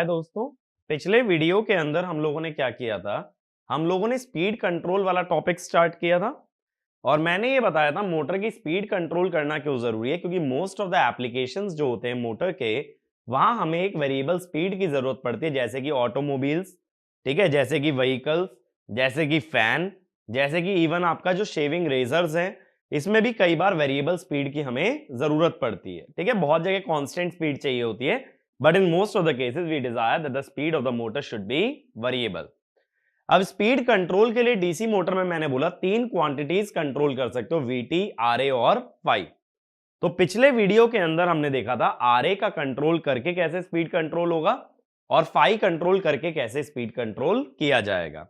हाय दोस्तों, पिछले वीडियो के अंदर हम लोगों ने क्या किया था? हम लोगों ने स्पीड कंट्रोल वाला टॉपिक स्टार्ट किया था और मैंने ये बताया था मोटर की स्पीड कंट्रोल करना क्यों जरूरी है, क्योंकि मोस्ट ऑफ द एप्लीकेशंस जो होते हैं मोटर के, वहां हमें एक वेरिएबल स्पीड की जरूरत पड़ती है, जैसे कि ऑटोमोबाइल्स, ठीक है, जैसे कि व्हीकल्स, जैसे कि फैन, जैसे कि इवन आपका जो शेविंग रेजर्स हैं, इसमें भी कई बार वेरिएबल स्पीड की हमें जरूरत पड़ती है। ठीक है, बहुत जगह कांस्टेंट स्पीड चाहिए होती है, but in most of the cases we desire that the speed of the motor should be variable. अब स्पीड कंट्रोल के लिए डीसी मोटर में मैंने बोला तीन क्वांटिटीज कंट्रोल कर सकते हो, वीटी, आरए और फाई। तो पिछले वीडियो के अंदर हमने देखा था आरए का कंट्रोल करके कैसे स्पीड कंट्रोल होगा और फाई कंट्रोल करके कैसे स्पीड कंट्रोल किया जाएगा।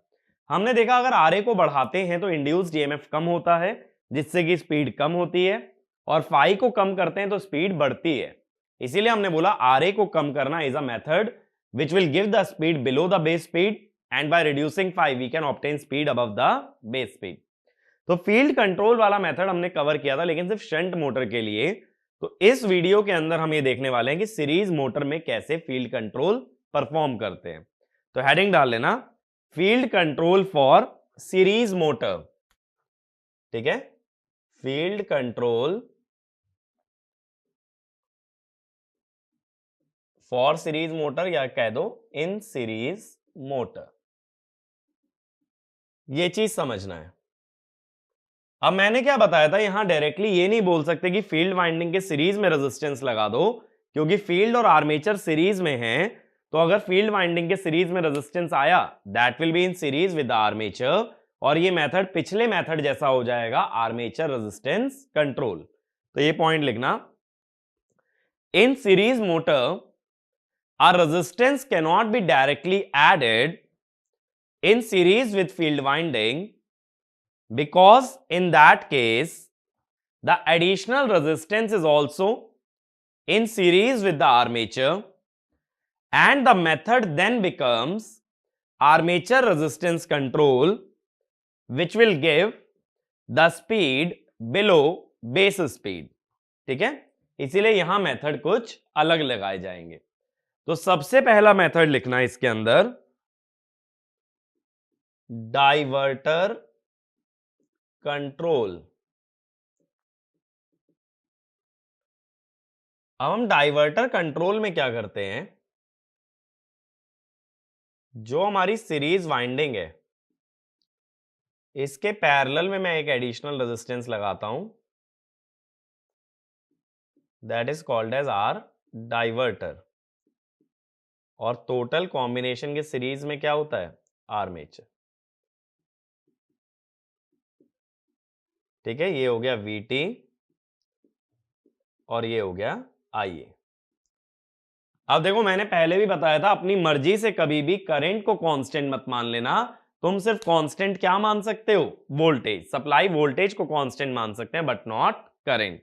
हमने देखा अगर आरए को बढ़ाते हैं तो इंड्यूस्ड ईएमएफ कम होता है, जिससे कि स्पीड कम होती है, और फाई को कम करते हैं तो स्पीड बढ़ती है। इसीलिए हमने बोला आरए को कम करना is a method which will give the speed below the base speed and by reducing phi we can obtain speed above the base speed. तो फील्ड कंट्रोल वाला मेथड हमने कवर किया था, लेकिन सिर्फ शंट मोटर के लिए। तो इस वीडियो के अंदर हम ये देखने वाले हैं कि सीरीज मोटर में कैसे फील्ड कंट्रोल परफॉर्म करते हैं। तो हेडिंग डाल लेना, field control for series motor. ठीक है, field control for series motor, या कह दो इन सीरीज मोटर। ये चीज समझना है। अब मैंने क्या बताया था, यहां डायरेक्टली ये नहीं बोल सकते कि फील्ड वाइंडिंग के सीरीज में रेजिस्टेंस लगा दो, क्योंकि फील्ड और आर्मेचर सीरीज में हैं। तो अगर फील्ड वाइंडिंग के सीरीज में रेजिस्टेंस आया, that will be in series with the armature, और ये मेथड पिछले मेथड जैसा हो जाएगा, आर्मेचर रेजिस्टेंस कंट्रोल। तो ये पॉइंट लिखना, इन series motor our resistance cannot be directly added in series with field winding, because in that case the additional resistance is also in series with the armature, and the method then becomes armature resistance control, which will give the speed below base speed. ठीक है, इसीलिए यहां method कुछ अलग लगाए जाएंगे। तो सबसे पहला मेथड लिखना है इसके अंदर, डाइवर्टर कंट्रोल। अब हम डाइवर्टर कंट्रोल में क्या करते हैं, जो हमारी सीरीज वाइंडिंग है इसके पैरेलल में मैं एक एडिशनल रेजिस्टेंस लगाता हूं, that is called as R diverter, और टोटल कॉम्बिनेशन के सीरीज में क्या होता है, आर्मेचर। ठीक है, ये हो गया वीटी और ये हो गया आईए। अब देखो, मैंने पहले भी बताया था, अपनी मर्जी से कभी भी करंट को कांस्टेंट मत मान लेना। तुम सिर्फ कांस्टेंट क्या मान सकते हो, वोल्टेज, सप्लाई वोल्टेज को कांस्टेंट मान सकते हैं, बट नॉट करंट।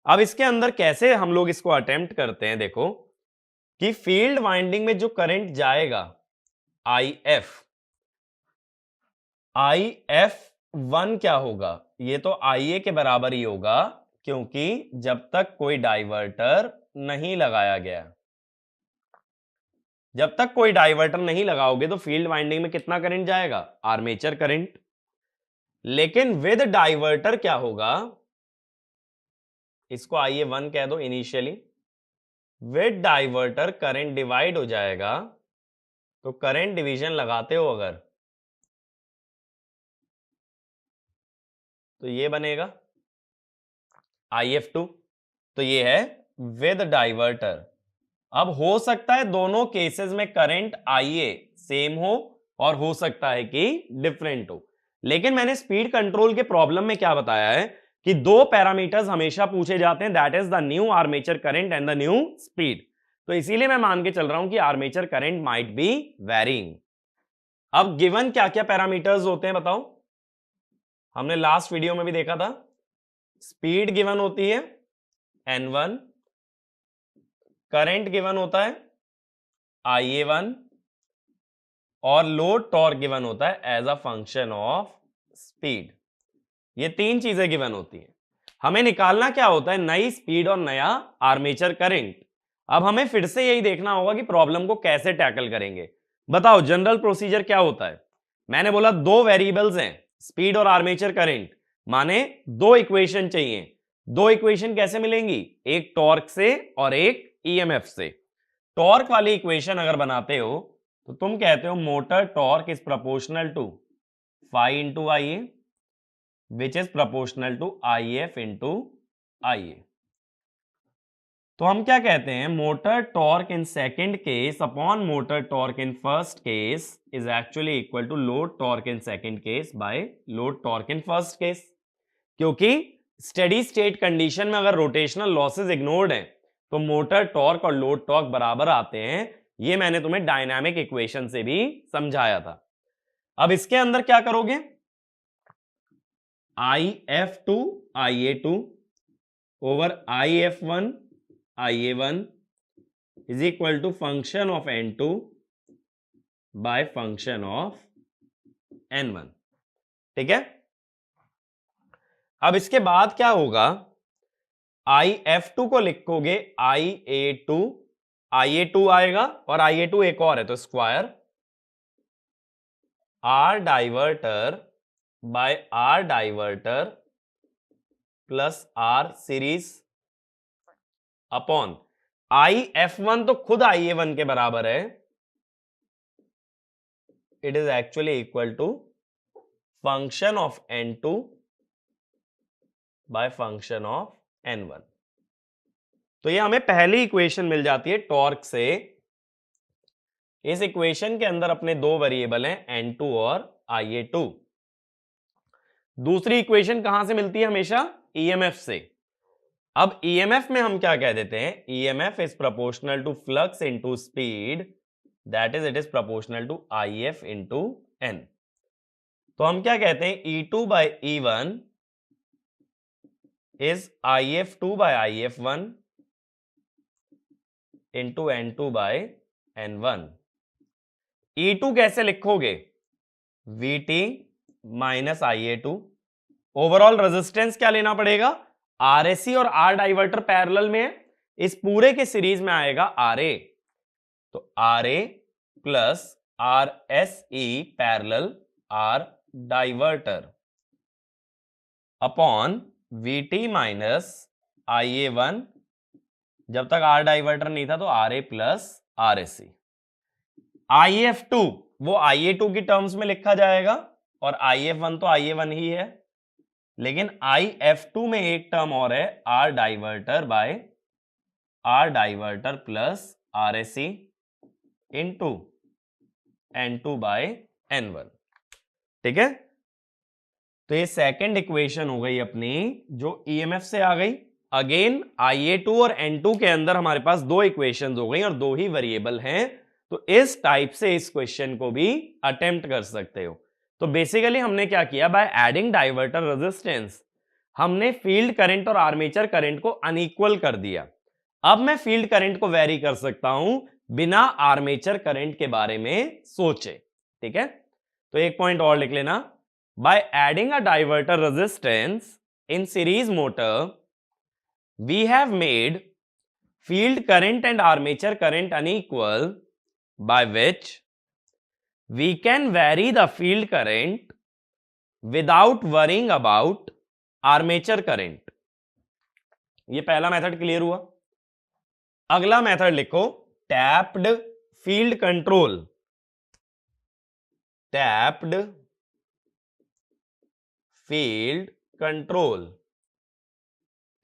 अब इसके अंदर कैसे हम लोग इसको अटेम्प्ट करते हैं, देखो कि फील्ड वाइंडिंग में जो करंट जाएगा IF1 क्या होगा, ये तो IA के बराबर ही होगा, क्योंकि जब तक कोई डाइवर्टर नहीं लगाया गया, जब तक कोई डाइवर्टर नहीं लगाओगे तो फील्ड वाइंडिंग में कितना करंट जाएगा, आर्मेचर करंट। लेकिन विद डाइवर्टर क्या होगा, इसको IA1 कह दो initially, with diverter current divide हो जाएगा। तो करंट डिवीजन लगाते हो अगर, तो ये बनेगा IF2। तो ये है विद डाइवर्टर। अब हो सकता है दोनों केसेस में करंट IA सेम हो, और हो सकता है कि डिफरेंट हो, लेकिन मैंने स्पीड कंट्रोल के प्रॉब्लम में क्या बताया है कि दो पैरामीटर्स हमेशा पूछे जाते हैं, that is the new armature current and the new speed. तो इसीलिए मैं मान के चल रहा हूं कि armature current might be varying. अब गिवन क्या क्या पैरामीटर्स होते हैं बताओ, हमने लास्ट वीडियो में भी देखा था। स्पीड गिवन होती है N1, करंट गिवन होता है IA1, और लोड टॉर्क गिवन होता है as a function of speed. ये तीन चीजें गिवन होती हैं। हमें निकालना क्या होता है, नई स्पीड और नया आर्मेचर करंट। अब हमें फिर से यही देखना होगा कि प्रॉब्लम को कैसे टैकल करेंगे। बताओ जनरल प्रोसीजर क्या होता है। मैंने बोला दो वेरिएबल्स हैं, स्पीड और आर्मेचर करंट, माने दो इक्वेशन चाहिए। दो इक्वेशन कैसे मिलेंगी, एक टॉर्क से और एक ईएमएफ से। टॉर्क वाली इक्वेशन अगर बनाते हो तो तुम कहते हो motor torque is proportional to phi into I A which is proportional to I F into I A. तो हम क्या कहते हैं, motor torque in second case upon motor torque in first case is actually equal to load torque in second case by load torque in first case. क्योंकि steady state condition में अगर rotational losses ignored हैं तो motor torque और load torque बराबर आते हैं। ये मैंने तुम्हें डायनामिक इक्वेशन से भी समझाया था। अब इसके अंदर क्या करोगे, IF2 IA2 over IF1 IA1 is equal to function of N2 by function of N1। ठीक है। अब इसके बाद क्या होगा, IF2 को लिखोगे IA2, IA2 आएगा और IA2 एक और है तो square R diverter by R diverter plus R series upon IF1 तो खुद IA1 के बराबर है, it is actually equal to function of N2 by function of N1। तो ये हमें पहली इक्वेशन मिल जाती है टॉर्क से। इस इक्वेशन के अंदर अपने दो वेरिएबल हैं N2 और IA2। दूसरी इक्वेशन कहां से मिलती है हमेशा, EMF से। अब EMF में हम क्या कह देते हैं, EMF is proportional to flux into speed, that is it is proportional to IF into N। तो हम क्या कहते हैं, E2 by E1 is IF2 by IF1 into N2 by N1। E2 कैसे लिखोगे, VT minus IA2। Overall resistance क्या लेना पड़ेगा, RSC और R डाइवर्टर पैरेलल में है, इस पूरे के सीरीज में आएगा RA, तो RA plus RSE parallel R diverter upon VT minus IA1, जब तक R डाइवर्टर नहीं था तो RA प्लस RSC। IF2 वो IA2 की टर्म्स में लिखा जाएगा और IF1 तो IA1 ही है, लेकिन IF2 में एक टर्म और है R diverter by R diverter plus RSC into N2 by N1। ठीक है। तो ये सेकंड इक्वेशन हो गई अपनी जो EMF से आ गई। अगेन IA2 और N2 के अंदर हमारे पास दो इक्वेशंस हो गई और दो ही वेरिएबल हैं, तो इस टाइप से इस क्वेश्चन को भी अटेम्प्ट कर सकते हो। तो बेसिकली हमने क्या किया, बाय एडिंग डाइवर्टर रेजिस्टेंस हमने फील्ड करंट और आर्मेचर करंट को अनइक्वल कर दिया। अब मैं फील्ड करंट को वेरी कर सकता हूं बिना आर्मेचर करंट के बारे में सोचे। ठीक है। तो एक पॉइंट और लिख लेना, by adding a diverter resistance in series motor we have made field current and armature current unequal, by which we can vary the field current without worrying about armature current। ये पहला method clear हुआ। अगला method लिखो, tapped field control. Tapped field control.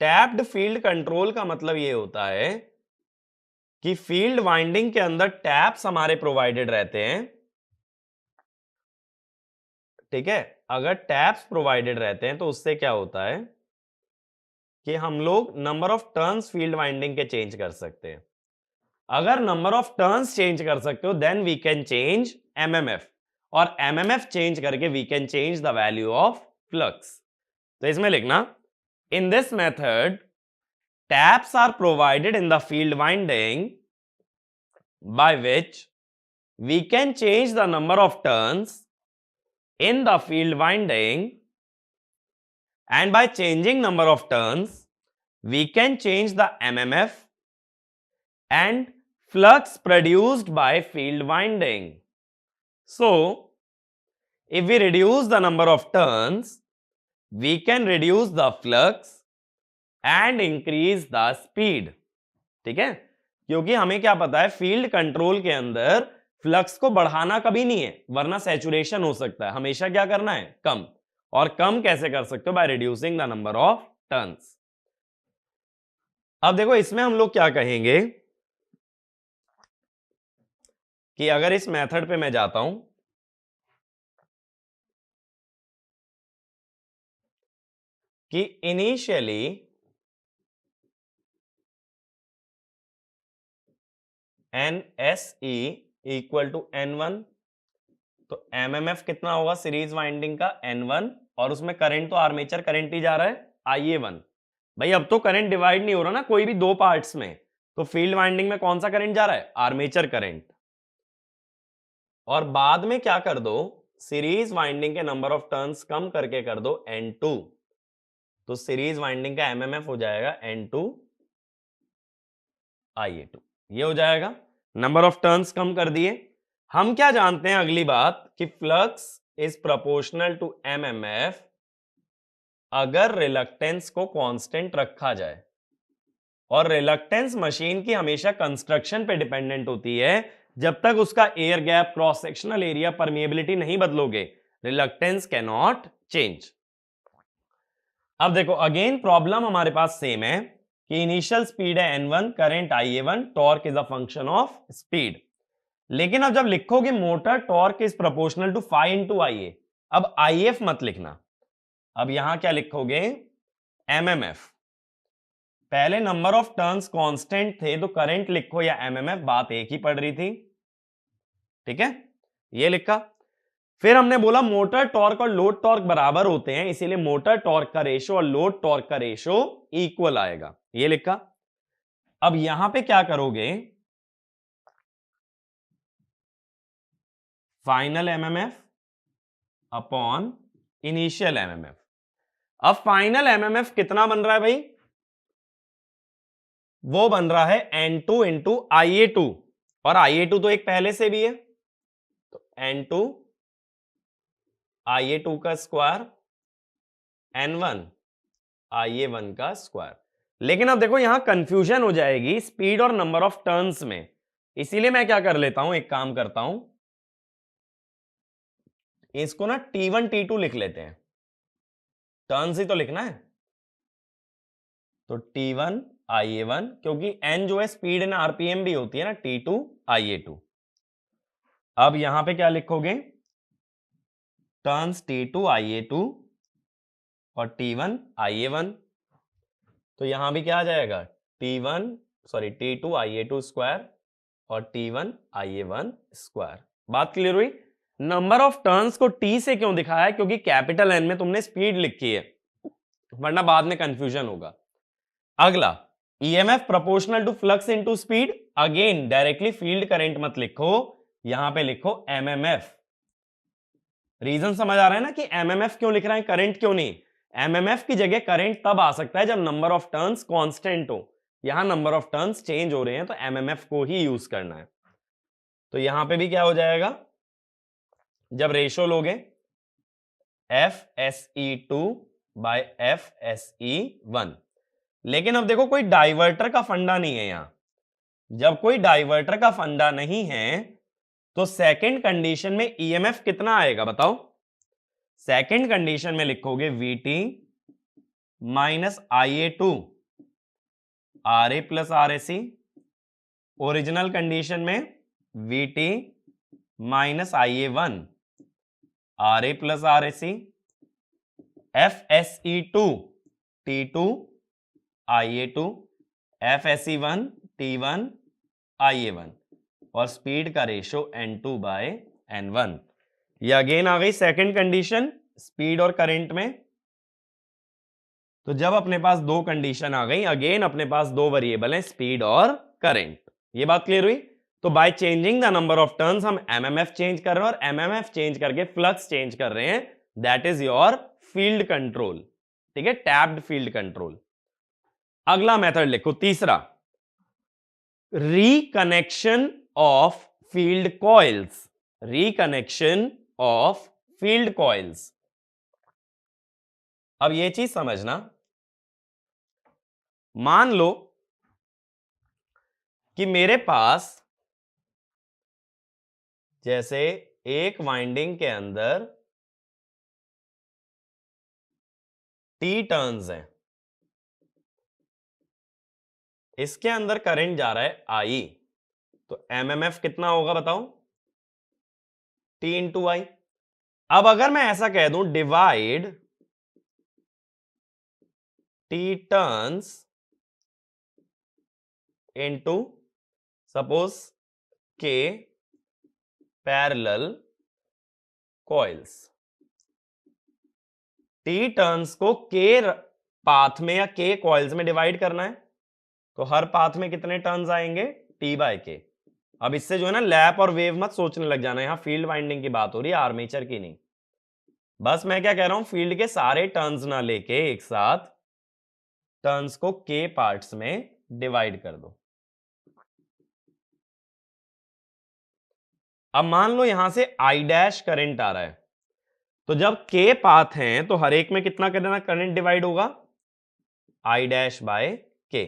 Tapped field control का मतलब यह होता है कि फील्ड वाइंडिंग के अंदर टैप्स हमारे प्रोवाइडेड रहते हैं। ठीक है। अगर टैप्स प्रोवाइडेड रहते हैं तो उससे क्या होता है कि हम लोग number of turns field winding के चेंज कर सकते हैं। अगर नंबर ऑफ टर्न्स चेंज कर सकते हो then we can change MMF, और MMF चेंज करके we can change the value of flux. तो इसमें लिखना, in this method taps are provided in the field winding by which we can change the number of turns in the field winding, and by changing number of turns we can change the MMF, and flux produced by field winding. So if we reduce the number of turns, we can reduce the flux and increase the speed. ठीक है, क्योंकि हमें क्या पता है, field control के अंदर flux को बढ़ाना कभी नहीं है, वरना सैचुरेशन हो सकता है। हमेशा क्या करना है, कम। और कम कैसे कर सकते हो, bye reducing the number of turns. अब देखो इसमें हम लोग क्या कहेंगे कि अगर इस मेथड पे मैं जाता हूं कि initially NSE equal to N1, तो MMF कितना होगा सीरीज वाइंडिंग का, N1, और उसमें करंट तो आर्मेचर करंट ही जा रहा है, IA1। भाई अब तो करंट डिवाइड नहीं हो रहा ना कोई भी दो पार्ट्स में, तो फील्ड वाइंडिंग में कौन सा करंट जा रहा है, आर्मेचर करंट। और बाद में क्या कर दो, सीरीज वाइंडिंग के नंबर ऑफ टर्न्स कम करके कर दो N2, तो सीरीज वाइंडिंग का MMF हो जाएगा N2 IA2। ये हो जाएगा, नंबर ऑफ टर्न्स कम कर दिए। हम क्या जानते हैं अगली बात कि flux is proportional to MMF अगर रिलक्टेंस को कांस्टेंट रखा जाए। और रिलक्टेंस मशीन की हमेशा कंस्ट्रक्शन पे डिपेंडेंट होती है। जब तक उसका air gap, cross sectional area, permeability नहीं बदलोगे, रिलक्टेंस कैन नॉट चेंज। अब देखो अगेन प्रॉब्लम हमारे पास सेम है कि इनिशियल स्पीड है N1, current IA1, torque is a function of speed. लेकिन अब जब लिखोगे motor torque is proportional to phi into IA, अब IF मत लिखना, अब यहां क्या लिखोगे, MMF। पहले नंबर ऑफ टर्न्स कांस्टेंट थे तो करंट लिखो या MMF, बात एक ही पड़ रही थी। ठीक है, ये लिखा। फिर हमने बोला मोटर टॉर्क और लोड टॉर्क बराबर होते हैं, इसीलिए मोटर टॉर्क का रेशो और लोड टॉर्क का रेशो इक्वल आएगा, ये लिखा। अब यहां पे क्या करोगे, final MMF upon initial MMF। अब फाइनल MMF कितना बन रहा है भाई, वो बन रहा है N2 इंटू IA2, और IA2 तो एक पहले से भी है, तो N2 IA2 का स्क्वायर N1 IA1 का स्क्वायर। लेकिन अब देखो यहां कंफ्यूजन हो जाएगी स्पीड और नंबर ऑफ टर्न्स में, इसीलिए मैं क्या कर लेता हूं, एक काम करता हूं, इसको ना T1 T2 लिख लेते हैं, टर्न्स ही तो लिखना है। तो T1 IA1, क्योंकि N जो है स्पीड इन RPM भी होती है ना, T2 IA2। अब यहां पे क्या लिखोगे, टर्न्स T2 IA2 और T1 IA1, तो यहां भी क्या आ जाएगा, T2 IA2 स्क्वायर और T1 IA1 स्क्वायर। बात क्लियर हुई। नंबर ऑफ टर्न्स को T से क्यों दिखाया है, क्योंकि कैपिटल N में तुमने स्पीड लिखी है, वरना बाद में कंफ्यूजन होगा। अगला EMF proportional to flux into speed, again directly field current मत लिखो, यहां पे लिखो MMF। रीजन समझ आ रहा है ना कि MMF क्यों लिख रहे हैं, करंट क्यों नहीं। MMF की जगह करंट तब आ सकता है जब नंबर ऑफ टर्न्स कांस्टेंट हो, यहां नंबर ऑफ टर्न्स चेंज हो रहे हैं, तो MMF को ही यूज करना है। तो यहां पे भी क्या हो जाएगा, जब रेशो लोगे FSE2 बाय FSE1। लेकिन अब देखो कोई डाइवर्टर का फंडा नहीं है यहां। जब कोई डाइवर्टर का फंडा नहीं है तो सेकंड कंडीशन में EMF कितना आएगा बताओ। सेकंड कंडीशन में लिखोगे VT minus IA2 RA plus RAC। Original condition में VT minus IA1 RA plus RAC। FSE2 T2 IA2, FSE1 T1 IA1, और स्पीड का रेशो N2 बाय N1। ये अगेन आ गई सेकंड कंडीशन स्पीड और current में। तो जब अपने पास दो कंडीशन आ गई, अगेन अपने पास दो वेरिएबल हैं, स्पीड और करंट। ये बात क्लियर हुई। तो by changing the number of turns हम MMF चेंज कर रहे हैं, और MMF चेंज करके फ्लक्स चेंज कर रहे हैं, that is your field control. ठीक है, टैप्ड फील्ड कंट्रोल। अगला मेथड लिखो तीसरा, reconnection of field coils, reconnection of field coils. अब ये चीज समझना, मान लो कि मेरे पास जैसे एक वाइंडिंग के अंदर टी टर्न्स हैं, इसके अंदर करंट जा रहा है आई, तो एमएमएफ कितना होगा बताओ, टी इंटू आई। अब अगर मैं ऐसा कह दूं divide T turns into suppose के पैरेलल कॉइल्स, टी टर्न्स को के पाथ में या के कॉइल्स में डिवाइड करना है, तो हर पाथ में कितने टर्न्स आएंगे, टी बाय के। अब इससे जो है ना लैप और वेव मत सोचने लग जाना, यहां फील्ड वाइंडिंग की बात हो रही है, आर्मेचर की नहीं। बस मैं क्या कह रहा हूं, फील्ड के सारे टर्न्स ना लेके एक साथ टर्न्स को के पार्ट्स में डिवाइड कर दो। अब मान लो यहां से आई डैश करंट आ रहा है, तो जब के पाथ हैं तो हर एक में कितना करना करंट डिवाइड होगा, आई डैश बाय के।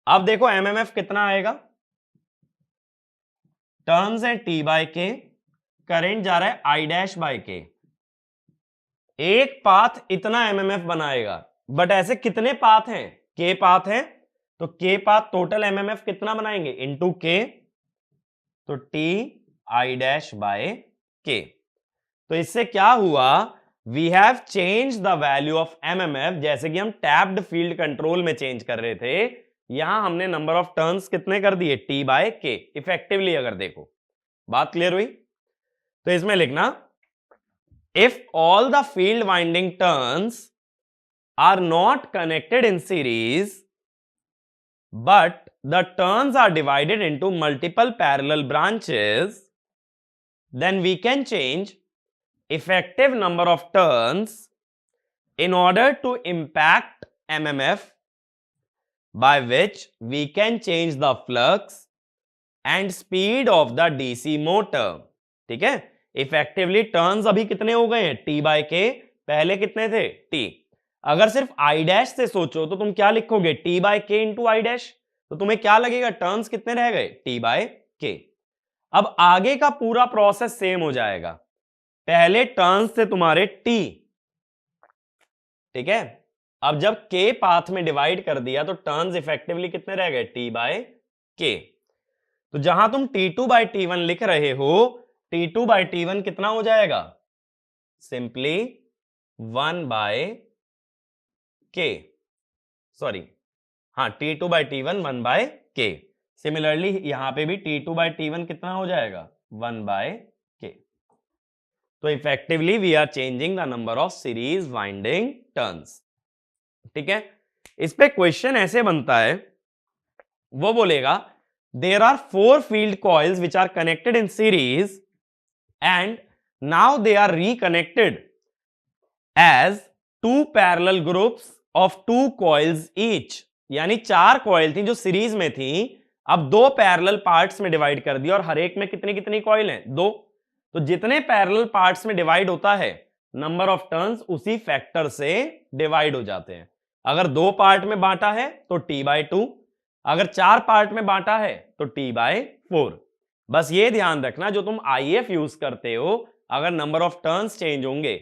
अब देखो एमएमएफ कितना आएगा, टर्न्स है टी बाय के, करंट जा रहा है आई डैश बाय के, एक पाथ इतना एमएमएफ बनाएगा। बट ऐसे कितने पाथ हैं, के पाथ हैं, तो के पाथ टोटल एमएमएफ कितना बनाएंगे इनटू के, तो T I dash by K. तो इससे क्या हुआ, we have change the value of MMF, जैसे कि हम टैप्ड फील्ड कंट्रोल में चेंज कर रहे थे, यहां हमने नंबर ऑफ टर्न्स कितने कर दिए, टी बाय के इफेक्टिवली। अगर देखो बात क्लियर हुई, तो इसमें लिखना if all the field winding turns are not connected in series but the turns are divided into multiple parallel branches, then we can change effective number of turns in order to impact MMF, by which we can change the flux and speed of the DC motor। ठीक है, effectively turns अभी कितने हो गए हैं, T bye के, पहले कितने थे, टी। अगर सिर्फ आई डैश से सोचो तो तुम क्या लिखोगे, टी बाय के इंटू आई डैश, तो तुम्हें क्या लगेगा, टर्न्स कितने रह गए, टी बाय के। अब आगे का पूरा प्रोसेस सेम हो जाएगा, पहले टर्न्स थे तुम्हारे टी, ठीक है, अब जब के पाथ में डिवाइड कर दिया तो टर्न्स इफेक्टिवली कितने रह गए, टी बाय के। तो जहां तुम T2 बाय T1 लिख रहे हो, T2 बाय T1 कितना हो जाएगा, सिंपली 1 बाय के, सॉरी हाँ T2 बाय T1 1 बाय के। सिमिलरली यहां पे भी T2 बाय T1 कितना हो जाएगा, 1 बाय के। तो effectively we are changing the number of series winding turns. ठीक है, इस पे क्वेश्चन ऐसे बनता है, वो बोलेगा there are 4 field coils which are connected in series and now they are reconnected as 2 parallel groups of 2 coils each। यानी 4 कॉइल थी जो सीरीज में थी, अब 2 पैरेलल पार्ट्स में डिवाइड कर दिया, और हर एक में कितनी कितनी कॉइल हैं, 2। तो जितने पैरेलल पार्ट्स में डिवाइड होता है, नंबर ऑफ टर्न्स उसी फैक्टर से डिवाइड हो जाते हैं। अगर 2 पार्ट में बांटा है तो टी बाय 2, अगर 4 पार्ट में बांटा है तो टी बाय 4। बस ये ध्यान रखना, जो तुम आईएफ यूज करते हो, अगर नंबर ऑफ टर्न्स चेंज होंगे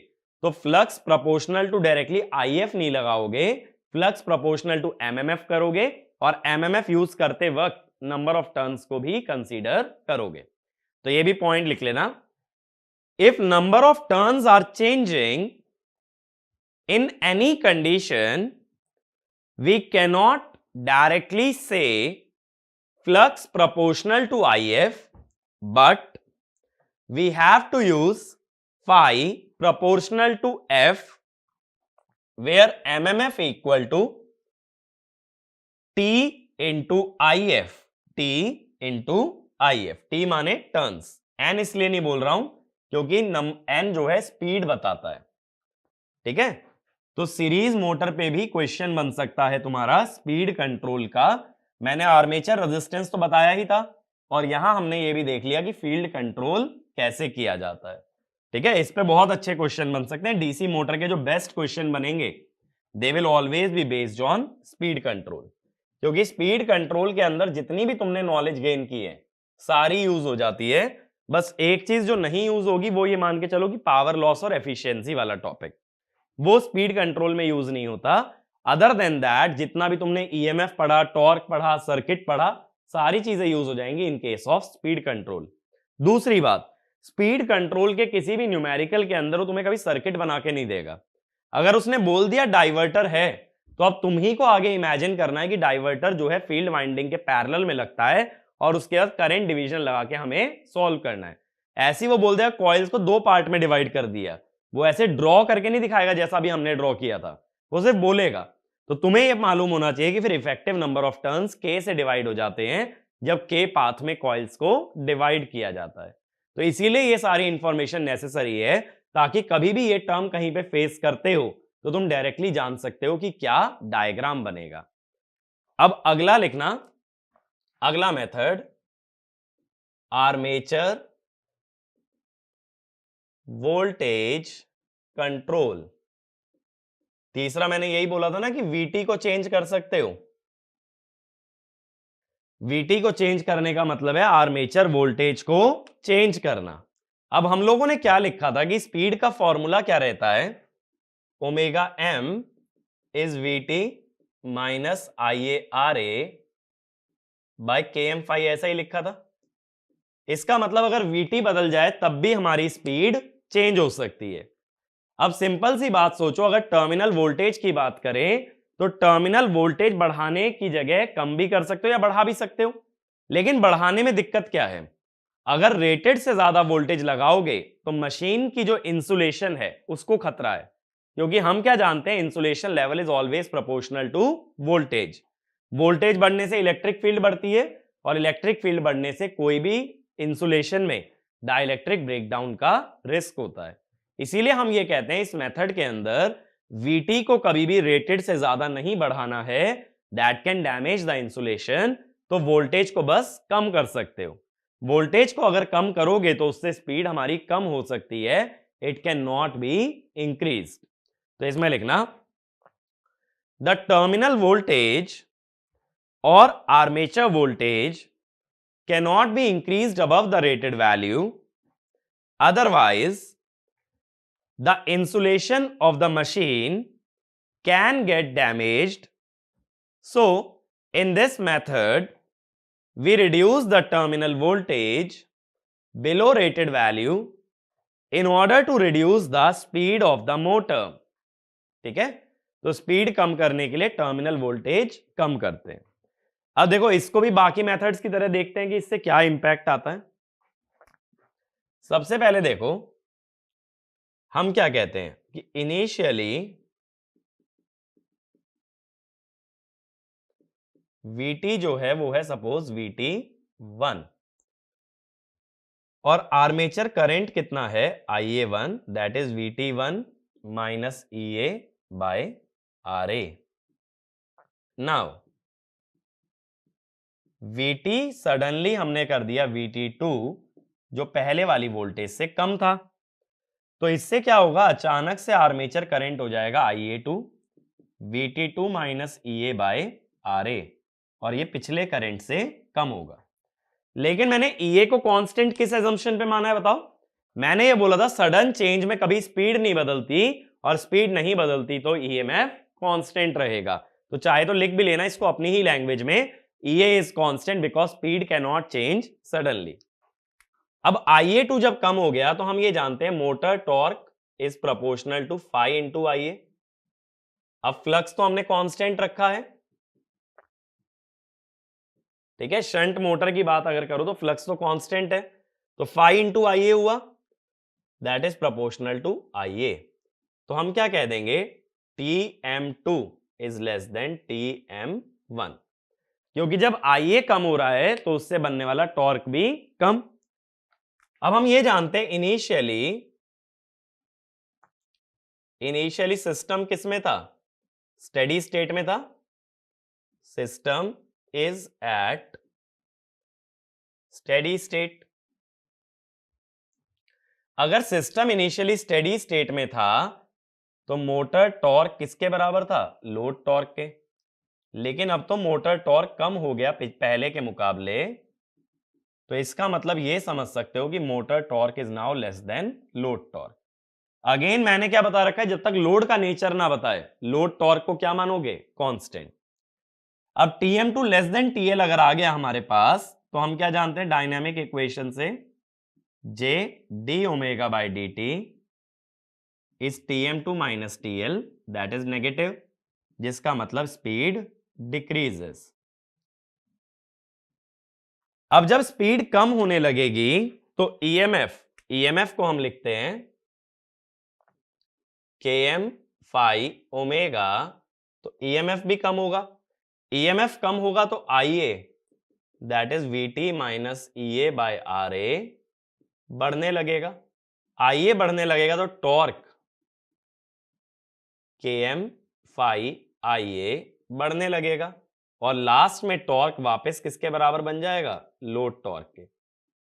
तो flux proportional to directly IF नहीं लगाओगे, फ्लक्स प्रोपोर्शनल टू एमएमएफ करोगे, और एमएमएफ यूज करते वक्त नंबर ऑफ टर्न्स को भी कंसीडर करोगे। तो ये भी पॉइंट लिख लेना, if number of turns are changing in any condition we cannot directly say flux proportional to IF, but we have to use phi proportional to F, where MMF equal to T into IF, T into IF, T माने turns, N इसलिए नहीं बोल रहा हूं क्योंकि N जो है speed बताता है। ठीक है, तो सीरीज मोटर पे भी क्वेश्चन बन सकता है तुम्हारा स्पीड कंट्रोल का, मैंने आर्मेचर रेजिस्टेंस तो बताया ही था, और यहां हमने ये भी देख लिया कि फील्ड कंट्रोल कैसे किया जाता है। ठीक है, इस पे बहुत अच्छे क्वेश्चन बन सकते हैं। डीसी मोटर के जो बेस्ट क्वेश्चन बनेंगे they will always be based on speed control, क्योंकि स्पीड कंट्रोल के अंदर जितनी भी तुमने नॉलेज गेन की है सारी यूज हो जाती है। बस एक चीज जो नहीं यूज होगी वो ये मान के चलो कि पावर लॉस और एफिशिएंसी वाला टॉपिक, वो स्पीड कंट्रोल में यूज नहीं होता। अदर देन दैट जितना भी तुमने ईएमएफ पढ़ा, टॉर्क पढ़ा, सर्किट पढ़ा, सारी चीजें यूज हो जाएंगी in case of speed control. दूसरी बात, स्पीड कंट्रोल के किसी भी न्यूमेरिकल के अंदर वो तुम्हें कभी सर्किट बना के नहीं देगा। अगर उसने बोल दिया डाइवर्टर है, तो अब तुम ही को आगे इमेजिन करना है कि डाइवर्टर जो है फील्ड वाइंडिंग के पैरेलल में लगता है और उसके बाद करंट डिवीजन लगा के हमें सॉल्व करना है। ऐसी वो बोल दिया कॉइल्स को दो पार्ट में डिवाइड कर दिया, वो ऐसे ड्रॉ करके नहीं दिखाएगा जैसा भी हमने ड्रॉ किया था, वो सिर्फ बोलेगा। तो तुम्हें यह मालूम होना चाहिए कि फिर इफेक्टिव नंबर ऑफ टर्न्स के से डिवाइड हो जाते हैं जब के पाथ में कॉइल्स को डिवाइड किया जाता है। तो इसीलिए ये सारी इंफॉर्मेशन नेसेसरी है, ताकि कभी भी ये टर्म कहीं पे फेस करते हो तो तुम डायरेक्टली जान सकते हो कि क्या डायग्राम बनेगा। अब अगला लिखना, अगला मेथड आर्मेचर वोल्टेज कंट्रोल। तीसरा मैंने यही बोला था ना कि वीटी को चेंज कर सकते हो। वीटी को चेंज करने का मतलब है आर्मेचर वोल्टेज को चेंज करना। अब हम लोगों ने क्या लिखा था कि स्पीड का फॉर्मूला क्या रहता है, omega M is VT minus I A R A by K M phi, ऐसा ही लिखा था। इसका मतलब अगर वीटी बदल जाए तब भी हमारी स्पीड चेंज हो सकती है। अब सिंपल सी बात सोचो, अगर टर्मिनल वोल्टेज की बात करें तो टर्मिनल वोल्टेज बढ़ाने की जगह कम भी कर सकते हो या बढ़ा भी सकते हो, लेकिन बढ़ाने में दिक्कत क्या है, अगर रेटेड से ज्यादा वोल्टेज लगाओगे तो मशीन की जो इंसुलेशन है उसको खतरा है, क्योंकि हम क्या जानते हैं, insulation level is always proportional to voltage. Voltage बढ़ने से इलेक्ट्रिक फील्ड बढ़ती है, और इलेक्ट्रिक फील्ड बढ़ने से कोई भी इंसुलेशन में डाइलेक्ट्रिक ब्रेकडाउन का रिस्क होता है। इसीलिए हम ये कहते हैं इस मेथड के अंदर Vt को कभी भी रेटेड से ज्यादा नहीं बढ़ाना है, that can damage the insulation. तो वोल्टेज को बस कम कर सकते हो। वोल्टेज को अगर कम करोगे तो उससे स्पीड हमारी कम हो सकती है, it can not be increase. तो इसमें लिखना द टर्मिनल वोल्टेज और armature voltage cannot be increased above the rated value, otherwise the insulation of the machine can get damaged. So in this method we reduce the terminal voltage below rated value in order to reduce the speed of the motor. ठीक है, तो speed कम करने के लिए terminal voltage कम करते हैं। अब देखो इसको भी बाकी मेथड्स की तरह देखते हैं कि इससे क्या इंपैक्ट आता है। सबसे पहले देखो हम क्या कहते हैं कि इनिशियली Vt जो है वो है सपोज Vt1, और आर्मेचर करंट कितना है Ia1, that is Vt1 minus Ea by Ra। Now Vt suddenly हमने कर दिया Vt2 जो पहले वाली वोल्टेज से कम था, तो इससे क्या होगा, अचानक से आर्मेचर करंट हो जाएगा Ia2 Vt2 minus Ea by Ra, और ये पिछले करंट से कम होगा। लेकिन मैंने Ea को कांस्टेंट किस एजम्पशन पे माना है बताओ, मैंने ये बोला था सडन चेंज में कभी स्पीड नहीं बदलती, और स्पीड नहीं बदलती तो EMF कांस्टेंट रहेगा। तो चाहे तो लिख भी लेना इसको अपनी ही लैंग्वेज में, Ea is constant because speed cannot change suddenly। अब Ia2 जब कम हो गया तो हम ये जानते हैं motor torque is proportional to phi into Ia। अब फ्लक्स तो हमने कांस्टेंट रखा है, ठीक है, शंट मोटर की बात अगर करो तो फ्लक्स तो कांस्टेंट है, तो phi इंटू Ia हुआ, that is proportional to Ia। तो हम क्या कह देंगे, Tm2 is less than Tm1, क्योंकि जब Ia कम हो रहा है तो उससे बनने वाला टॉर्क भी कम। अब हम ये जानते हैं इनिशियली सिस्टम किस में था, स्टेडी स्टेट में था, system is at steady state. अगर सिस्टम इनिशियली स्टेडी स्टेट में था तो मोटर टॉर्क किसके बराबर था? लोड टॉर्क के। लेकिन अब तो मोटर टॉर्क कम हो गया पहले के मुकाबले, तो इसका मतलब ये समझ सकते हो कि motor torque is now less than load torque. Again मैंने क्या बता रखा है, जब तक लोड का नेचर ना बताए लोड टॉर्क को क्या मानोगे? कांस्टेंट। अब Tm2 लेस देन TL अगर आ गया हमारे पास, तो हम क्या जानते हैं डायनेमिक इक्वेशन से? J d omega by dt is Tm2 minus TL, that is negative, जिसका मतलब स्पीड डिक्रीजेस। अब जब स्पीड कम होने लगेगी तो ईएमएफ को हम लिखते हैं Km फाई ओमेगा, तो ईएमएफ भी कम होगा। ईएमएफ कम होगा तो IA that is VT minus EA by RA बढ़ने लगेगा। IA बढ़ने लगेगा तो टॉर्क Km फाई IA बढ़ने लगेगा, और लास्ट में टॉर्क वापस किसके बराबर बन जाएगा? लोड टॉर्क के।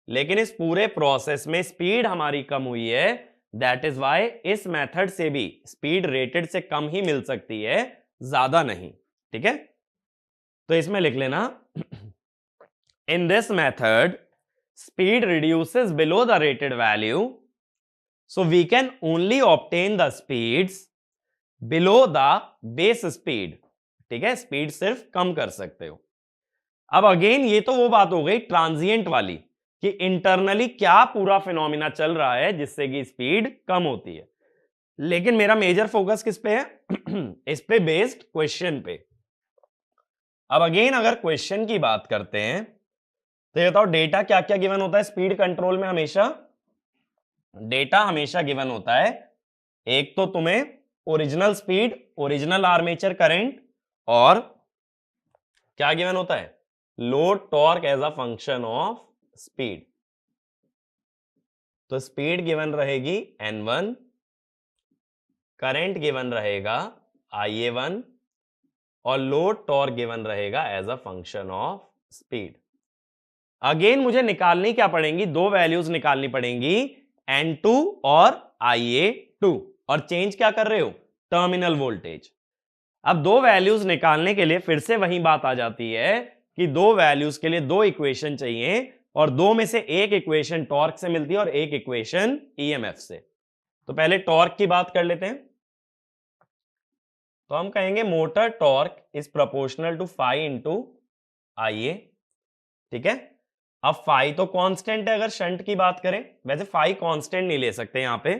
लेकिन इस पूरे प्रोसेस में स्पीड हमारी कम हुई है, दैट इज वाई इस मेथड से भी स्पीड रेटेड से कम ही मिल सकती है, ज्यादा नहीं। ठीक है, तो इसमें लिख लेना in this method speed reduces below the rated value, so we can only obtain the speeds below the base speed. ठीक है, स्पीड सिर्फ कम कर सकते हो। अब अगेन ये तो वो बात हो गई ट्रांजिएंट वाली कि इंटरनली क्या पूरा फिनोमिना चल रहा है जिससे कि स्पीड कम होती है। लेकिन मेरा मेजर फोकस किस पे है? इस पे बेस्ड क्वेश्चन पे। अब अगेन अगर क्वेश्चन की बात करते हैं तो ये बताओ डेटा क्या क्या गिवन होता है स्पीड कंट्रोल में? हमेशा डेटा हमेशा गिवन होता है, एक तो तुम्हें original speed, original armature current, और क्या गिवन होता है? Load torque as a function of speed. तो स्पीड गिवन रहेगी N1, करंट गिवन रहेगा IA1, और लोड टॉर्क गिवन रहेगा as a function of speed. Again मुझे निकालनी क्या पड़ेंगी? दो वैल्यूज निकालनी पड़ेंगी, N2 और IA2, और चेंज क्या कर रहे हो? Terminal voltage. अब दो वैल्यूज निकालने के लिए फिर से वही बात आ जाती है कि दो वैल्यूज के लिए दो इक्वेशन चाहिए, और दो में से एक इक्वेशन टॉर्क से मिलती है और एक इक्वेशन ईएमएफ से। तो पहले टॉर्क की बात कर लेते हैं। तो हम कहेंगे motor torque is proportional to phi into IA। ठीक है, अब फाई तो कांस्टेंट है अगर शंट की बात करें, वैसे फाई कांस्टेंट नहीं ले सकते यहां पे,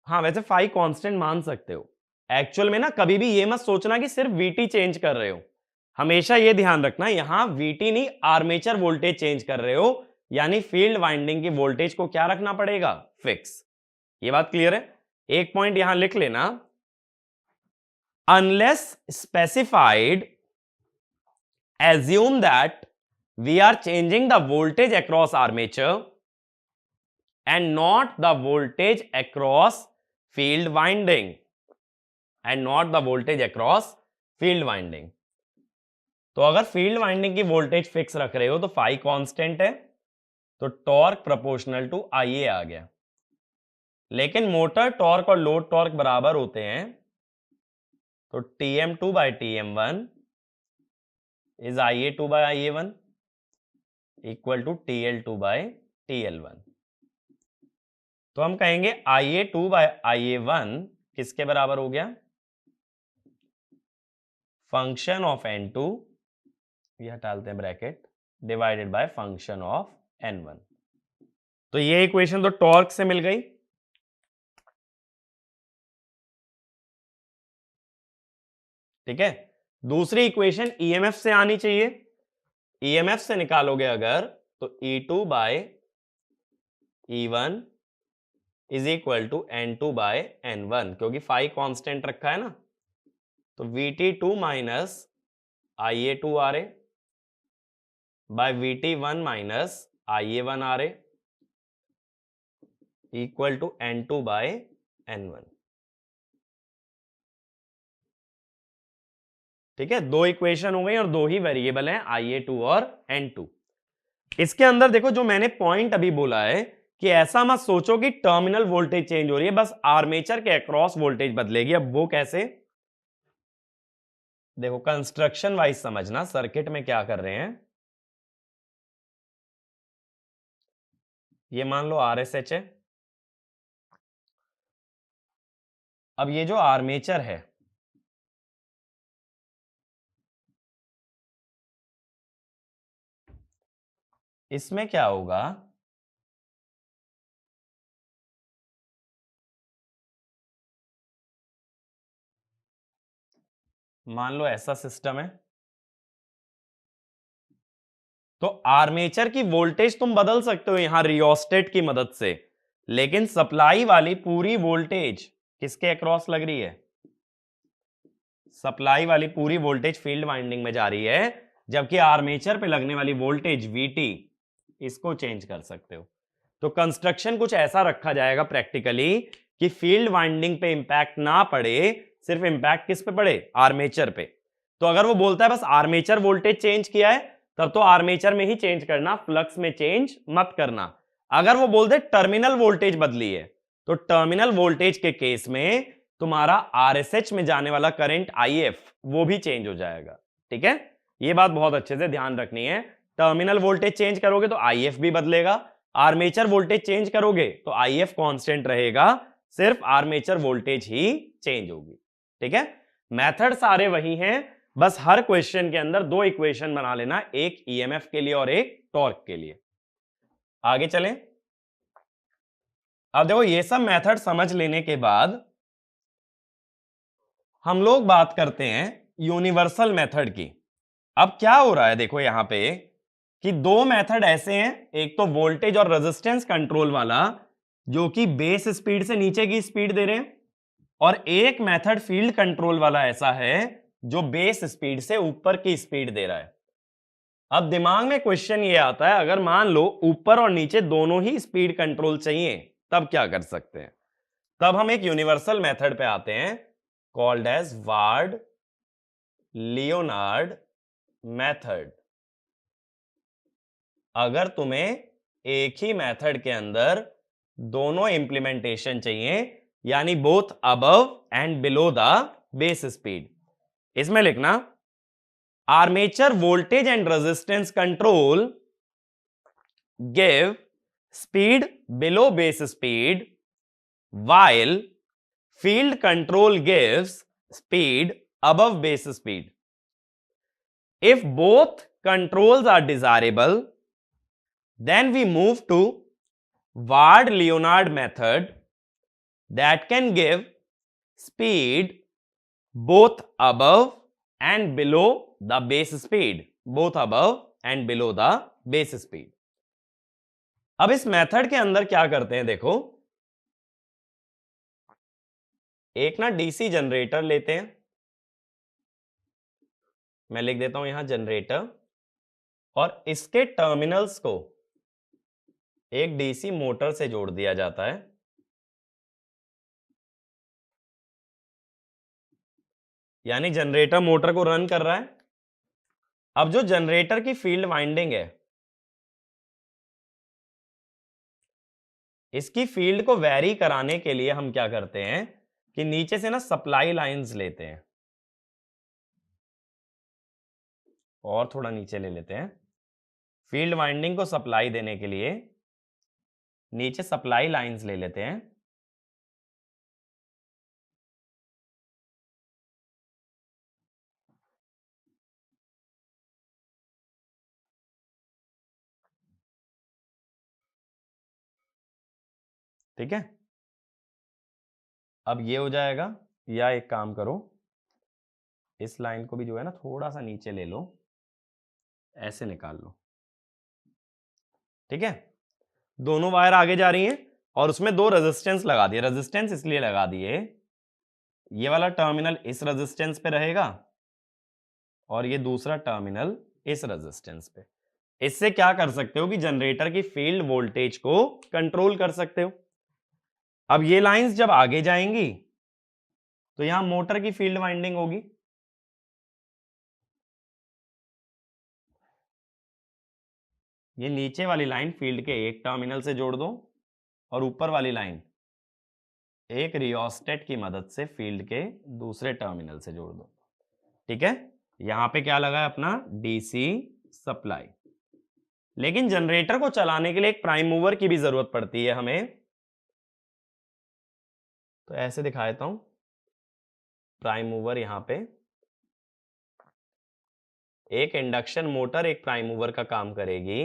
हाँ वैसे फाई कांस्टेंट मान सकते हो। एक्चुअल में ना कभी भी ये मत सोचना कि सिर्फ VT चेंज कर रहे हो, हमेशा ये ध्यान रखना यहां VT नहीं आर्मेचर वोल्टेज चेंज कर रहे हो, यानी फील्ड वाइंडिंग की वोल्टेज को क्या रखना पड़ेगा? फिक्स। ये बात क्लियर है? एक पॉइंट यहां लिख लेना, unless specified assume that we are changing the voltage across armature and not the voltage across field winding, and not the voltage across field winding। तो अगर फील्ड वाइंडिंग की वोल्टेज फिक्स रख रहे हो तो फाई कांस्टेंट है, तो torque proportional to IA आ गया। लेकिन मोटर टॉर्क और लोड टॉर्क बराबर होते हैं, तो Tm2 by Tm1 is IA2 by IA1 equal to TL2 by TL1। तो हम कहेंगे IA2 बाई IA1 किसके बराबर हो गया? फंक्शन ऑफ N2, ये हटाते हैं bracket, divided by function of N1। तो ये इक्वेशन तो टॉर्क से मिल गई। ठीक है, दूसरी इक्वेशन ईएमएफ से आनी चाहिए। ईएमएफ से निकालोगे अगर तो E2 by E1 is equal to N2 by N1, क्योंकि फाई कांस्टेंट रखा है ना, तो VT2 minus IA2 RA by VT1 minus IA1 RA equal to N2 by N1। ठीक है, दो इक्वेशन हो गई और दो ही वेरिएबल हैं, IA2 और N2। इसके अंदर देखो जो मैंने पॉइंट अभी बोला है कि ऐसा मत सोचो कि टर्मिनल वोल्टेज चेंज हो रही है, बस आर्मेचर के अक्रॉस वोल्टेज बदलेगी। अब वो कैसे, देखो कंस्ट्रक्शन वाइज समझना, सर्किट में क्या कर रहे हैं। ये मान लो RSH है। अब ये जो आर्मेचर है, इसमें क्या होगा, मान लो ऐसा सिस्टम है, तो आर्मेचर की वोल्टेज तुम बदल सकते हो यहां रियोस्टेट की मदद से, लेकिन सप्लाई वाली पूरी वोल्टेज किसके अक्रॉस लग रही है, सप्लाई वाली पूरी वोल्टेज फील्ड वाइंडिंग में जा रही है, जबकि आर्मेचर पे लगने वाली वोल्टेज VT इसको चेंज कर सकते हो। तो कंस्ट्रक्शन कुछ ऐसा रखा जाएगा प्रैक्टिकली कि फील्ड वाइंडिंग पे इंपैक्ट ना पड़े, सिर्फ इंपैक्ट किस पे पड़े, आर्मेचर पे। तो अगर वो बोलता है बस आर्मेचर वोल्टेज चेंज किया है, तब तो आर्मेचर में ही चेंज करना, फ्लक्स में चेंज मत करना। अगर वो बोल दे टर्मिनल वोल्टेज बदली है, तो टर्मिनल वोल्टेज के केस में तुम्हारा RSH में जाने वाला करंट IF वो भी चेंज हो जाएगा। ठीक है, ये बात बहुत अच्छे से ध्यान रखनी है। टर्मिनल वोल्टेज चेंज करोगे तो IF भी बदलेगा, आर्मेचर वोल्टेज चेंज करोगे तो IF कांस्टेंट रहेगा, सिर्फ आर्मेचर वोल्टेज ही चेंज होगी। ठीक है, मेथड सारे वही हैं, बस हर क्वेश्चन के अंदर दो इक्वेशन बना लेना, एक EMF के लिए और एक टॉर्क के लिए। आगे चलें। अब देखो ये सब मेथड समझ लेने के बाद हम लोग बात करते हैं यूनिवर्सल मेथड की। अब क्या हो रहा है देखो यहां पे कि दो मेथड ऐसे हैं, एक तो वोल्टेज और रेजिस्टेंस कंट्रोल वाला जो कि बेस स्पीड से नीचे की स्पीड दे रहे हैं, और एक मेथड फील्ड कंट्रोल वाला ऐसा है जो बेस स्पीड से ऊपर की स्पीड दे रहा है। अब दिमाग में क्वेश्चन ये आता है, अगर मान लो ऊपर और नीचे दोनों ही स्पीड कंट्रोल चाहिए, तब क्या कर सकते हैं। तब हम एक यूनिवर्सल मेथड पे आते हैं called as Ward Leonard method. अगर तुम्हें एक ही मेथड के अंदर दोनों इंप्लीमेंटेशन चाहिए, यानी both above and below the base speed, इसमें लिखना armature voltage and resistance control give speed below base speed while field control gives speed above base speed. If both controls are desirable, then we move to Ward-Leonard method that can give speed both above and below the base speed. Both above and below the base speed. अब इस method के अंदर क्या करते हैं देखो, एक ना डीसी जनरेटर लेते हैं, मैं लिख देता हूं यहां जनरेटर, और इसके टर्मिनल्स को एक डीसी मोटर से जोड़ दिया जाता है। यानी जनरेटर मोटर को रन कर रहा है। अब जो जनरेटर की फील्ड वाइंडिंग है, इसकी फील्ड को वेरी कराने के लिए हम क्या करते हैं कि नीचे से ना सप्लाई लाइंस लेते हैं, और थोड़ा नीचे ले लेते हैं। फील्ड वाइंडिंग को सप्लाई देने के लिए नीचे सप्लाई लाइंस ले लेते हैं। ठीक है, अब ये हो जाएगा, या एक काम करो, इस लाइन को भी जो है ना थोड़ा सा नीचे ले लो, ऐसे निकाल लो। ठीक है, दोनों वायर आगे जा रही हैं और उसमें दो रेजिस्टेंस लगा दिए। रेजिस्टेंस इसलिए लगा दिए, ये वाला टर्मिनल इस रेजिस्टेंस पे रहेगा और ये दूसरा टर्मिनल इस रेजिस्टेंस पे। इससे क्या कर सकते हो कि जनरेटर की फील्ड वोल्टेज को कंट्रोल कर सकते हो। अब ये लाइंस जब आगे जाएंगी तो यहां मोटर की फील्ड वाइंडिंग होगी, ये नीचे वाली लाइन फील्ड के एक टर्मिनल से जोड़ दो और ऊपर वाली लाइन एक रियोस्टेट की मदद से फील्ड के दूसरे टर्मिनल से जोड़ दो। ठीक है, यहां पे क्या लगा है अपना डीसी सप्लाई। लेकिन जनरेटर को चलाने के लिए एक प्राइम मूवर की भी जरूरत पड़ती है हमें, तो ऐसे दिखा देता हूं। प्राइम मूवर यहां पे एक इंडक्शन मोटर एक प्राइम मूवर का काम करेगी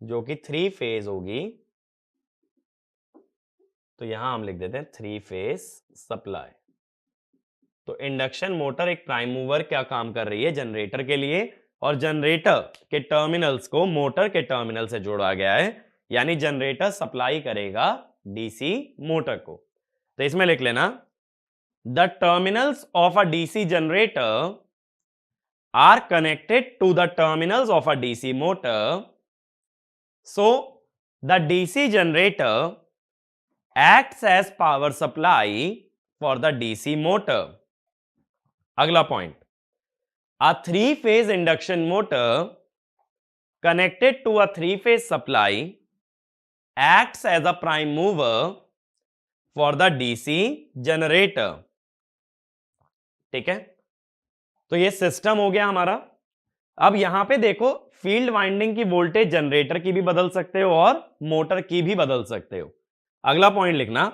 जो कि 3 फेज होगी, तो यहां हम लिख देते हैं 3 फेज सप्लाई। तो इंडक्शन मोटर एक प्राइम मूवर क्या काम कर रही है जनरेटर के लिए, और जनरेटर के टर्मिनल्स को मोटर के टर्मिनल से जोड़ा गया है, यानी जनरेटर सप्लाई करेगा डीसी मोटर को। तो इसमें लिख लेना the terminals of a DC generator are connected to the terminals of a DC motor. So, the DC generator acts as power supply for the DC motor. अगला point, a 3-phase induction motor connected to a 3-phase supply acts as a prime mover for the DC generator. ठीक है, तो ये system हो गया हमारा। अब यहां पे देखो फील्ड वाइंडिंग की वोल्टेज जनरेटर की भी बदल सकते हो और मोटर की भी बदल सकते हो। अगला पॉइंट लिखना,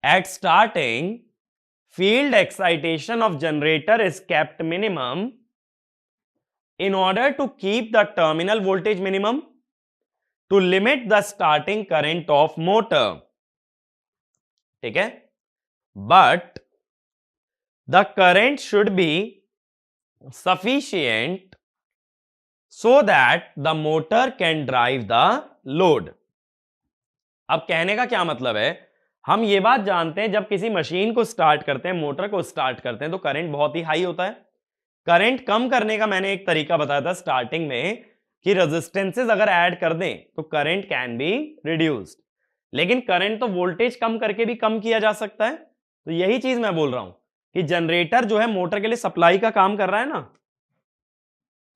at starting field excitation of generator is kept minimum in order to keep the terminal voltage minimum to limit the starting current of motor. ठीक है, but the current should be sufficient so that the motor can drive the load. अब कहने का क्या मतलब है, हम ये बात जानते हैं जब किसी मशीन को स्टार्ट करते हैं, मोटर को स्टार्ट करते हैं तो करंट बहुत ही हाई होता है। करंट कम करने का मैंने एक तरीका बताया था स्टार्टिंग में कि रेजिस्टेंसेस अगर ऐड कर दें तो करंट कैन बी रिड्यूस्ड, लेकिन करंट तो वोल्टेज कम करके भी कम किया जा सकता है। तो यही चीज मैं बोल रहा हूं कि जनरेटर जो है मोटर के लिए सप्लाई का काम कर रहा है ना,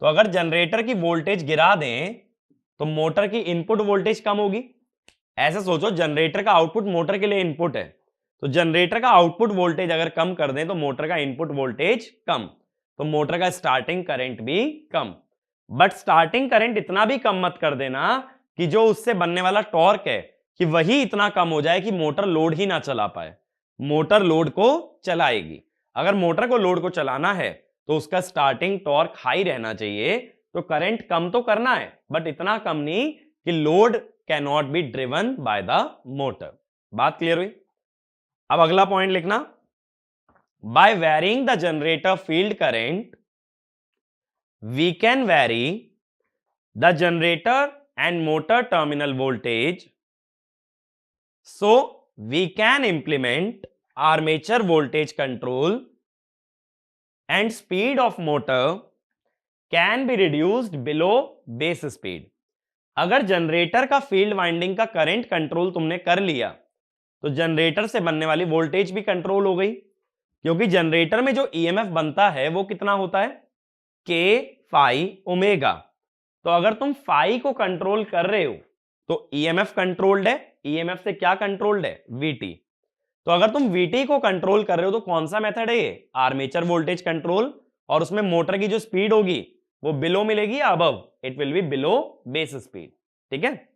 तो अगर जनरेटर की वोल्टेज गिरा दें तो मोटर की इनपुट वोल्टेज कम होगी। ऐसे सोचो जनरेटर का आउटपुट मोटर के लिए इनपुट है, तो जनरेटर का आउटपुट वोल्टेज अगर कम कर दें तो मोटर का इनपुट वोल्टेज कम, तो मोटर का स्टार्टिंग करंट भी कम। बट स्टार्टिंग करंट इतना भी कम मत कर देना कि जो उससे बनने वाला टॉर्क है कि वही इतना कम हो जाए कि मोटर लोड ही ना चला पाए। मोटर लोड को चलाएगी, अगर मोटर को लोड को चलाना है तो उसका स्टार्टिंग टॉर्क हाई रहना चाहिए, तो करंट कम तो करना है बट इतना कम नहीं कि load can not be driven by the motor. बात क्लियर हुई? अब अगला पॉइंट लिखना, by varying the generator field current we can vary the generator and motor terminal voltage, so we can implement armature voltage control and speed of motor can be reduced below base speed. अगर generator का field winding का current control तुमने कर लिया तो generator से बनने वाली वोल्टेज भी कंट्रोल हो गई, क्योंकि जनरेटर में जो ईएमएफ बनता है वो कितना होता है, के फाई ओमेगा। तो अगर तुम फाई को कंट्रोल कर रहे हो तो ईएमएफ कंट्रोल्ड है, ईएमएफ से क्या कंट्रोल्ड है, वीटी। तो अगर तुम वीटी को कंट्रोल कर रहे हो तो कौन सा मेथड है ये, आर्मेचर वोल्टेज कंट्रोल, और उसमें मोटर की जो स्पीड होगी वो बिलो मिलेगी या above, it will be below base speed. ठीक है,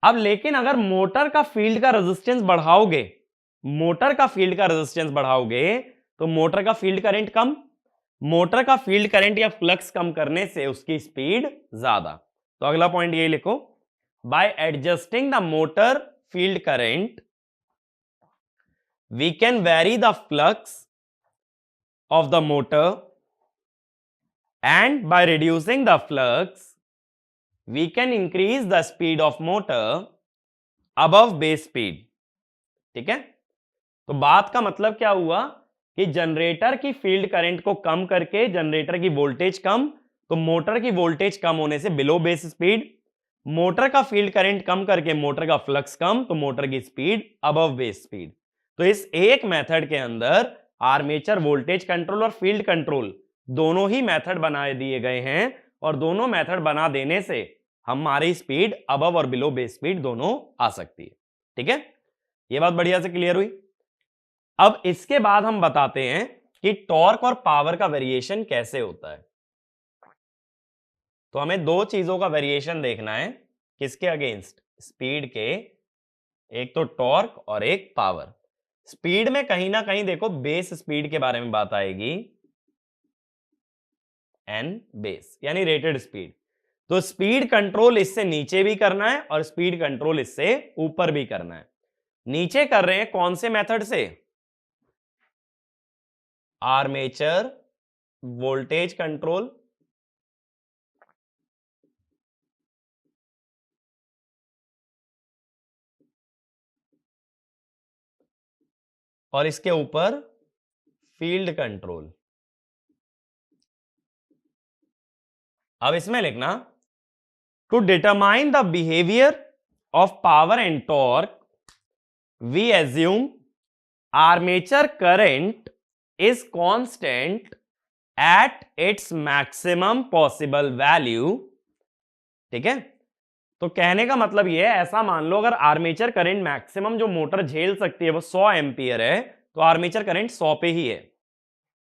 अब लेकिन अगर मोटर का फील्ड का रेजिस्टेंस बढ़ाओगे, मोटर का फील्ड का रेजिस्टेंस बढ़ाओगे तो मोटर का फील्ड करंट कम, मोटर का फील्ड करंट या फ्लक्स कम करने से उसकी स्पीड ज्यादा। तो अगला पॉइंट ये लिखो, by adjusting the motor field current we can vary the flux of the motor and by reducing the flux we can increase the speed of motor above base speed. ठीक है, तो बात का मतलब क्या हुआ कि जनरेटर की फील्ड करंट को कम करके जनरेटर की वोल्टेज कम, तो मोटर की वोल्टेज कम होने से बिलो बेस स्पीड, मोटर का फील्ड करंट कम करके मोटर का फ्लक्स कम, तो मोटर की स्पीड अबव बेस स्पीड। तो इस एक मेथड के अंदर आर्मेचर वोल्टेज कंट्रोल और फील्ड कंट्रोल दोनों ही मेथड बनाए दिए गए हैं, और दोनों मेथड बना देने से हमारी स्पीड अबव और बिलो बेस स्पीड दोनों आ सकती है। ठीक है, ये बात बढ़िया से क्लियर हुई। अब इसके बाद हम बताते हैं कि टॉर्क और पावर का वेरिएशन कैसे होता है। तो हमें दो चीजों का वेरिएशन देखना है, किसके अगेंस्ट, स्पीड के, एक तो टॉर्क और एक पावर। स्पीड में कहीं ना कहीं देखो बेस स्पीड के बारे में बात आएगी, एन बेस यानी रेटेड स्पीड। तो स्पीड कंट्रोल इससे नीचे भी करना है और स्पीड कंट्रोल इससे ऊपर भी करना है। नीचे कर रहे हैं कौन से मेथड से, आर्मेचर वोल्टेज कंट्रोल, और इसके ऊपर फील्ड कंट्रोल। अब इसमें लिखना, to determine the behaviour of power and torque we assume armature current is constant at its maximum possible value. ठीक है, तो कहने का मतलब यह है, ऐसा मान लो अगर आर्मेचर करंट मैक्सिमम जो मोटर झेल सकती है वो 100 एम्पियर है, तो आर्मेचर करंट 100 पे ही है।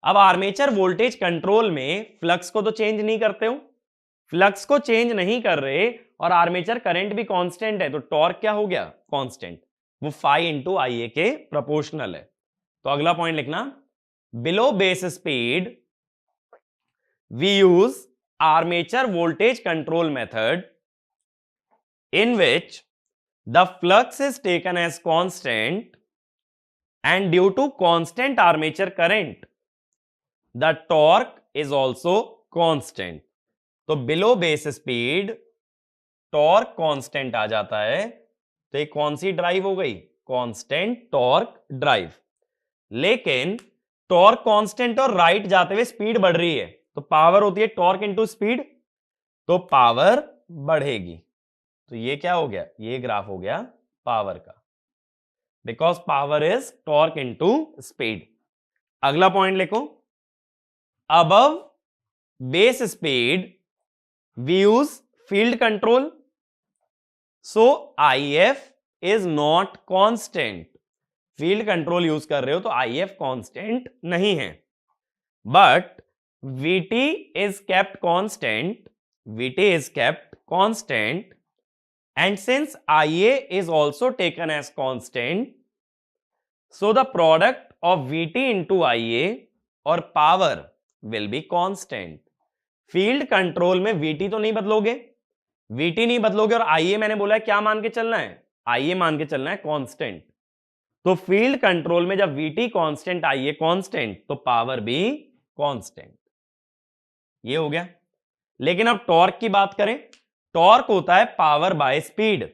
अब आर्मेचर वोल्टेज कंट्रोल में फ्लक्स को तो चेंज नहीं करते हो, फ्लक्स को चेंज नहीं कर रहे और आर्मेचर करंट भी कांस्टेंट है, तो टॉर्क क्या हो गया, कांस्टेंट, वो phi इंटू IA के प्रोपोर्शनल है। तो अगला पॉइंट लिखना, below base speed we use armature voltage control method in which the flux is taken as constant and due to constant armature current the torque is also constant। तो below base speed torque constant आ जाता है, तो एक कौन सी drive हो गई, कांस्टेंट टॉर्क ड्राइव। लेकिन टॉर्क कांस्टेंट और राइट जाते हुए स्पीड बढ़ रही है, तो पावर होती है टॉर्क इनटू स्पीड, तो पावर बढ़ेगी। तो ये क्या हो गया, ये ग्राफ हो गया पावर का, because power is torque into speed. अगला पॉइंट लिखो, above base speed we use field control, so IF is not constant. Field control use कर रहे हो तो IF कांस्टेंट नहीं है, but VT is kept constant, VT is kept constant, and since IA is also taken as constant, so the product of VT into IA or power will be constant। Field control में VT तो नहीं बदलोगे, VT नहीं बदलोगे, और IA मैंने बोला है क्या मान के चलना है, IA मान के चलना है कांस्टेंट। तो फील्ड कंट्रोल में जब VT कांस्टेंट IA कांस्टेंट, तो पावर भी कांस्टेंट। ये हो गया। लेकिन अब टॉर्क की बात करें, टॉर्क होता है power by speed,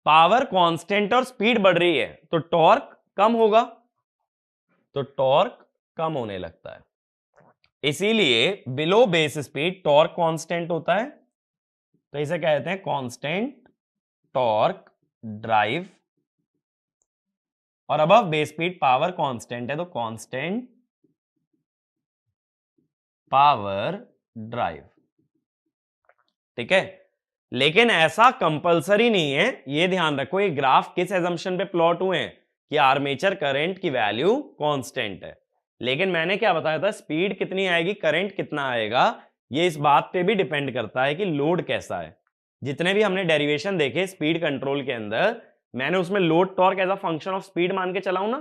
power constant और स्पीड बढ़ रही है तो टॉर्क कम होगा, तो टॉर्क कम होने लगता है। इसीलिए below base speed torque constant होता है, तो इसे कहते हैं कांस्टेंट टॉर्क ड्राइव, और above base speed power constant है, तो कांस्टेंट पावर ड्राइव। ठीक है, लेकिन ऐसा कंपलसरी नहीं है, ये ध्यान रखो ये ग्राफ किस एजम्पशन पे प्लॉट हुए हैं कि आर्मेचर करंट की वैल्यू कांस्टेंट है। लेकिन मैंने क्या बताया था, स्पीड कितनी आएगी, करंट कितना आएगा, ये इस बात पे भी डिपेंड करता है कि लोड कैसा है। जितने भी हमने डेरिवेशन देखे स्पीड कंट्रोल के अंदर, मैंने उसमें load torque as a function of speed मान के चलाऊं ना,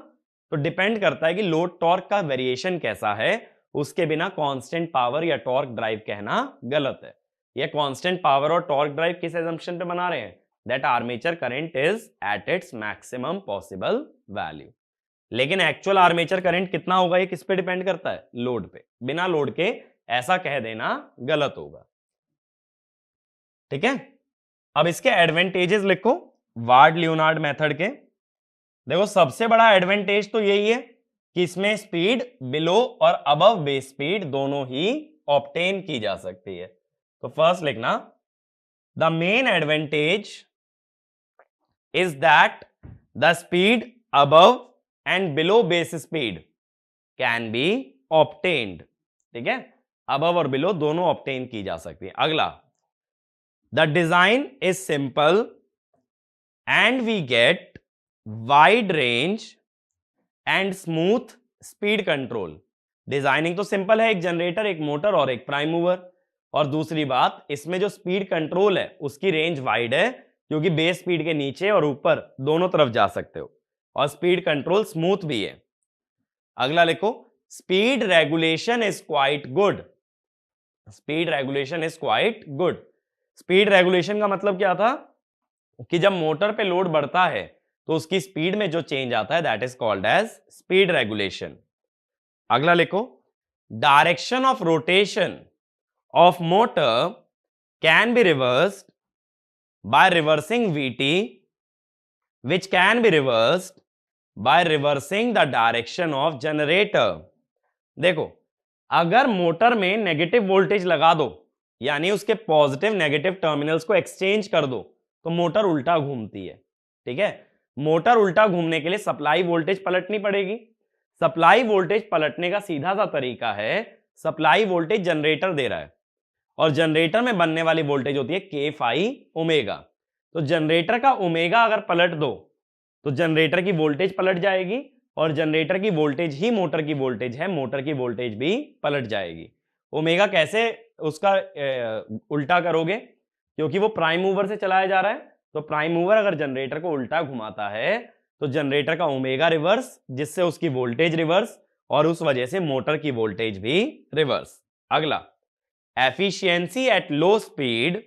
तो डिपेंड करता है कि लोड टॉर्क का वेरिएशन कैसा है, उसके बिना कांस्टेंट पावर या टॉर्क ड्राइव कहना गलत है। ये कांस्टेंट पावर और टॉर्क ड्राइव किस एजम्पशन पे बना रहे हैं, that armature current is eight its maximum possible value. लेकिन एक्चुअल आर्मेचर करंट कितना होगा ये किस पे डिपेंड करता है, लोड पे। बिना लोड के ऐसा कह देना गलत होगा। ठीक है, अब इसके एडवांटेजेस लिखो वार्ड लियोनार्ड मेथड के। देखो सबसे बड़ा एडवांटेज तो यही है कि इसमें स्पीड बिलो और अबव बेस स्पीड दोनों ही ऑब्टेन की जा सकती है। तो फर्स्ट लिखना, the main advantage is that the speed above and below base speed can be obtained. ठीक है, अबव और बिलो दोनों ऑब्टेन की जा सकती है। अगला, the design is simple and we get wide range and smooth speed control. Designing तो सिंपल है, एक जनरेटर, एक मोटर और एक प्राइम मूवर। और दूसरी बात, इसमें जो स्पीड कंट्रोल है उसकी रेंज वाइड है, क्योंकि बेस स्पीड के नीचे और ऊपर दोनों तरफ जा सकते हो, और स्पीड कंट्रोल स्मूथ भी है। अगला लिखो, speed regulation is quite good. Speed regulation is quite good. Speed regulation का मतलब क्या था कि जब मोटर पे लोड बढ़ता है तो उसकी स्पीड में जो चेंज आता है that is called as speed regulation. अगला लिखो, direction of rotation of motor can be reversed by reversing VT which can be reversed by reversing the direction of generator। देखो, अगर मोटर में नेगेटिव वोल्टेज लगा दो, यानी उसके पॉजिटिव नेगेटिव टर्मिनल्स को एक्सचेंज कर दो, तो मोटर उल्टा घूमती है। ठीक है, मोटर उल्टा घूमने के लिए सप्लाई वोल्टेज पलटनी पड़ेगी। सप्लाई वोल्टेज पलटने का सीधा सा तरीका है, सप्लाई वोल्टेज जनरेटर दे रहा है और जनरेटर में बनने वाली वोल्टेज होती है के फाई ओमेगा। तो जनरेटर का ओमेगा अगर पलट दो तो जनरेटर की वोल्टेज पलट जाएगी, और जनरेटर की वोल्टेज ही मोटर की वोल्टेज है, मोटर की वोल्टेज भी पलट जाएगी। ओमेगा कैसे उसका उल्टा करोगे, क्योंकि वो प्राइम मूवर से चलाया जा रहा है, तो प्राइम मूवर अगर जनरेटर को उल्टा घुमाता है तो जनरेटर का ओमेगा रिवर्स, जिससे उसकी वोल्टेज रिवर्स, और उस वजह से मोटर की वोल्टेज भी रिवर्स। अगला, efficiency at low speed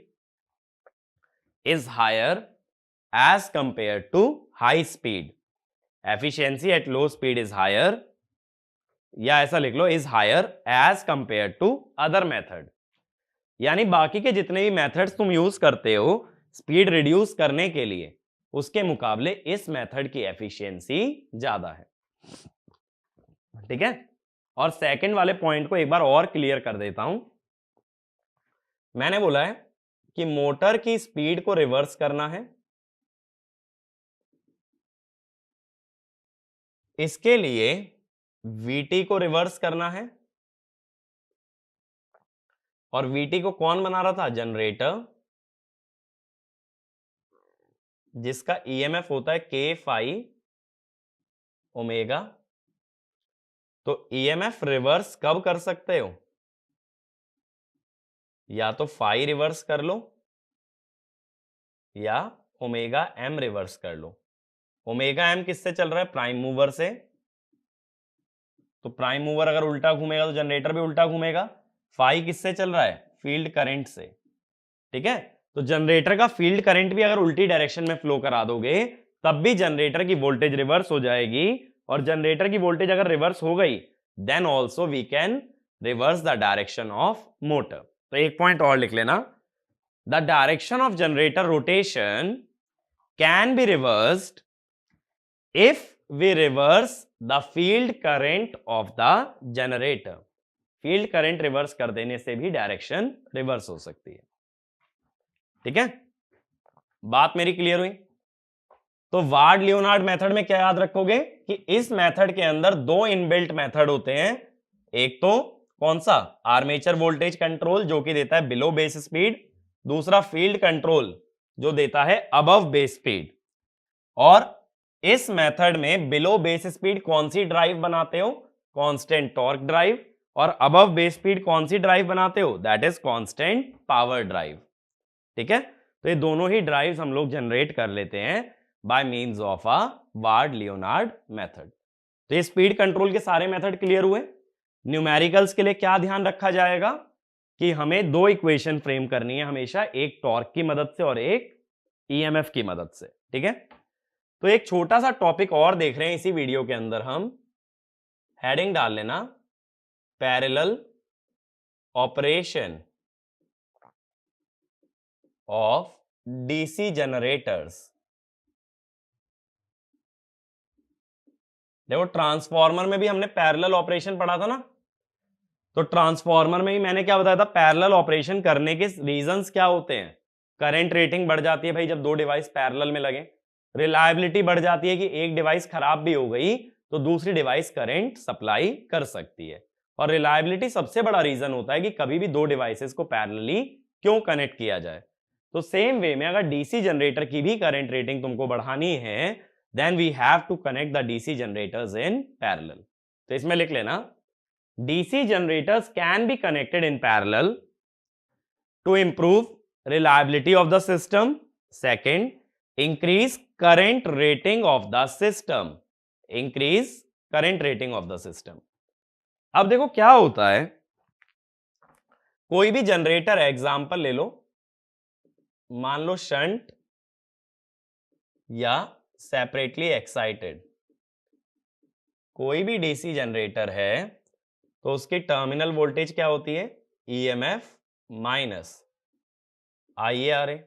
is higher as compared to high speed। efficiency at low speed is higher, या ऐसा लिख लो, is higher as compared to other method। यानी बाकी के जितने भी मेथड्स तुम यूज करते हो स्पीड रिड्यूस करने के लिए, उसके मुकाबले इस मेथड की एफिशिएंसी ज्यादा है। ठीक है, और सेकंड वाले पॉइंट को एक बार और क्लियर कर देता हूं। मैंने बोला है कि मोटर की स्पीड को रिवर्स करना है, इसके लिए Vt को रिवर्स करना है, और Vt को कौन बना रहा था, जनरेटर, जिसका ईएमएफ होता है के फाई ओमेगा। तो ईएमएफ रिवर्स कब कर सकते हो, या तो फाई रिवर्स कर लो या ओमेगा एम रिवर्स कर लो। ओमेगा एम किससे चल रहा है, प्राइम मूवर से, तो प्राइम मूवर अगर उल्टा घूमेगा तो जनरेटर भी उल्टा घूमेगा। फाई किससे चल रहा है, फील्ड करंट से। ठीक है, तो जनरेटर का फील्ड करंट भी अगर उल्टी डायरेक्शन में फ्लो करा दोगे तब भी जनरेटर की वोल्टेज रिवर्स हो जाएगी, और जनरेटर की वोल्टेज अगर रिवर्स हो गई then also we can reverse the direction of motor. तो एक पॉइंट और लिख लेना, the direction of generator rotation can be reversed if we reverse the field current of the generator. Field current reverse कर देने से भी डायरेक्शन रिवर्स हो सकती है। ठीक है, बात मेरी क्लियर हुई? तो वार्ड लियोनार्ड मेथड में क्या याद रखोगे कि इस मेथड के अंदर दो इनबिल्ट मेथड होते हैं। एक तो कौन सा, आर्मेचर वोल्टेज कंट्रोल जो कि देता है बिलो बेस स्पीड, दूसरा फील्ड कंट्रोल जो देता है अबव बेस स्पीड। और इस मेथड में बिलो बेस स्पीड कौन सी ड्राइव बनाते हो, कांस्टेंट टॉर्क ड्राइव, और अबव बेस स्पीड कौन सी ड्राइव बनाते हो, that is constant power drive. ठीक है, तो ये दोनों ही ड्राइव्स हम लोग जनरेट कर लेते हैं by means of a ward Leonard method. तो ये स्पीड कंट्रोल के सारे मेथड क्लियर हुए। न्यूमेरिकल्स के लिए क्या ध्यान रखा जाएगा कि हमें दो इक्वेशन फ्रेम करनी है हमेशा, एक टॉर्क की मदद से और एक ईएमएफ की मदद से। ठीक है, तो एक छोटा सा टॉपिक और देख रहे हैं इसी वीडियो के अंदर हम, हेडिंग डाल लेना, parallel operation of DC generators. देखो, ट्रांसफार्मर में भी हमने पैरेलल ऑपरेशन पढ़ा था ना, तो ट्रांसफार्मर में भी मैंने क्या बताया था, पैरेलल ऑपरेशन करने के रीजंस क्या होते हैं। करंट रेटिंग बढ़ जाती है भाई जब दो डिवाइस पैरेलल में लगे, रिलायबिलिटी बढ़ जाती है कि एक डिवाइस खराब भी हो गई तो दूसरी डिवाइस करंट सप्लाई कर सकती है, और रिलायबिलिटी सबसे बड़ा रीजन होता है कि कभी भी दो डिवाइसेस को पैरेलली क्यों कनेक्ट किया जाए। तो सेम वे में अगर डीसी जनरेटर की भी करंट रेटिंग तुमको बढ़ानी है, then we have to connect the DC generators in parallel. तो इसमें लिख लेना, DC generators can be connected in parallel to improve reliability of the system. Second, increase current rating of the system. Increase current rating of the system. अब देखो क्या होता है, कोई भी जनरेटर एग्जांपल ले लो, मान लो शंट या सेपरेटली एक्साइटेड, कोई भी डीसी जनरेटर है तो उसकी टर्मिनल वोल्टेज क्या होती है, ईएमएफ माइनस IARA।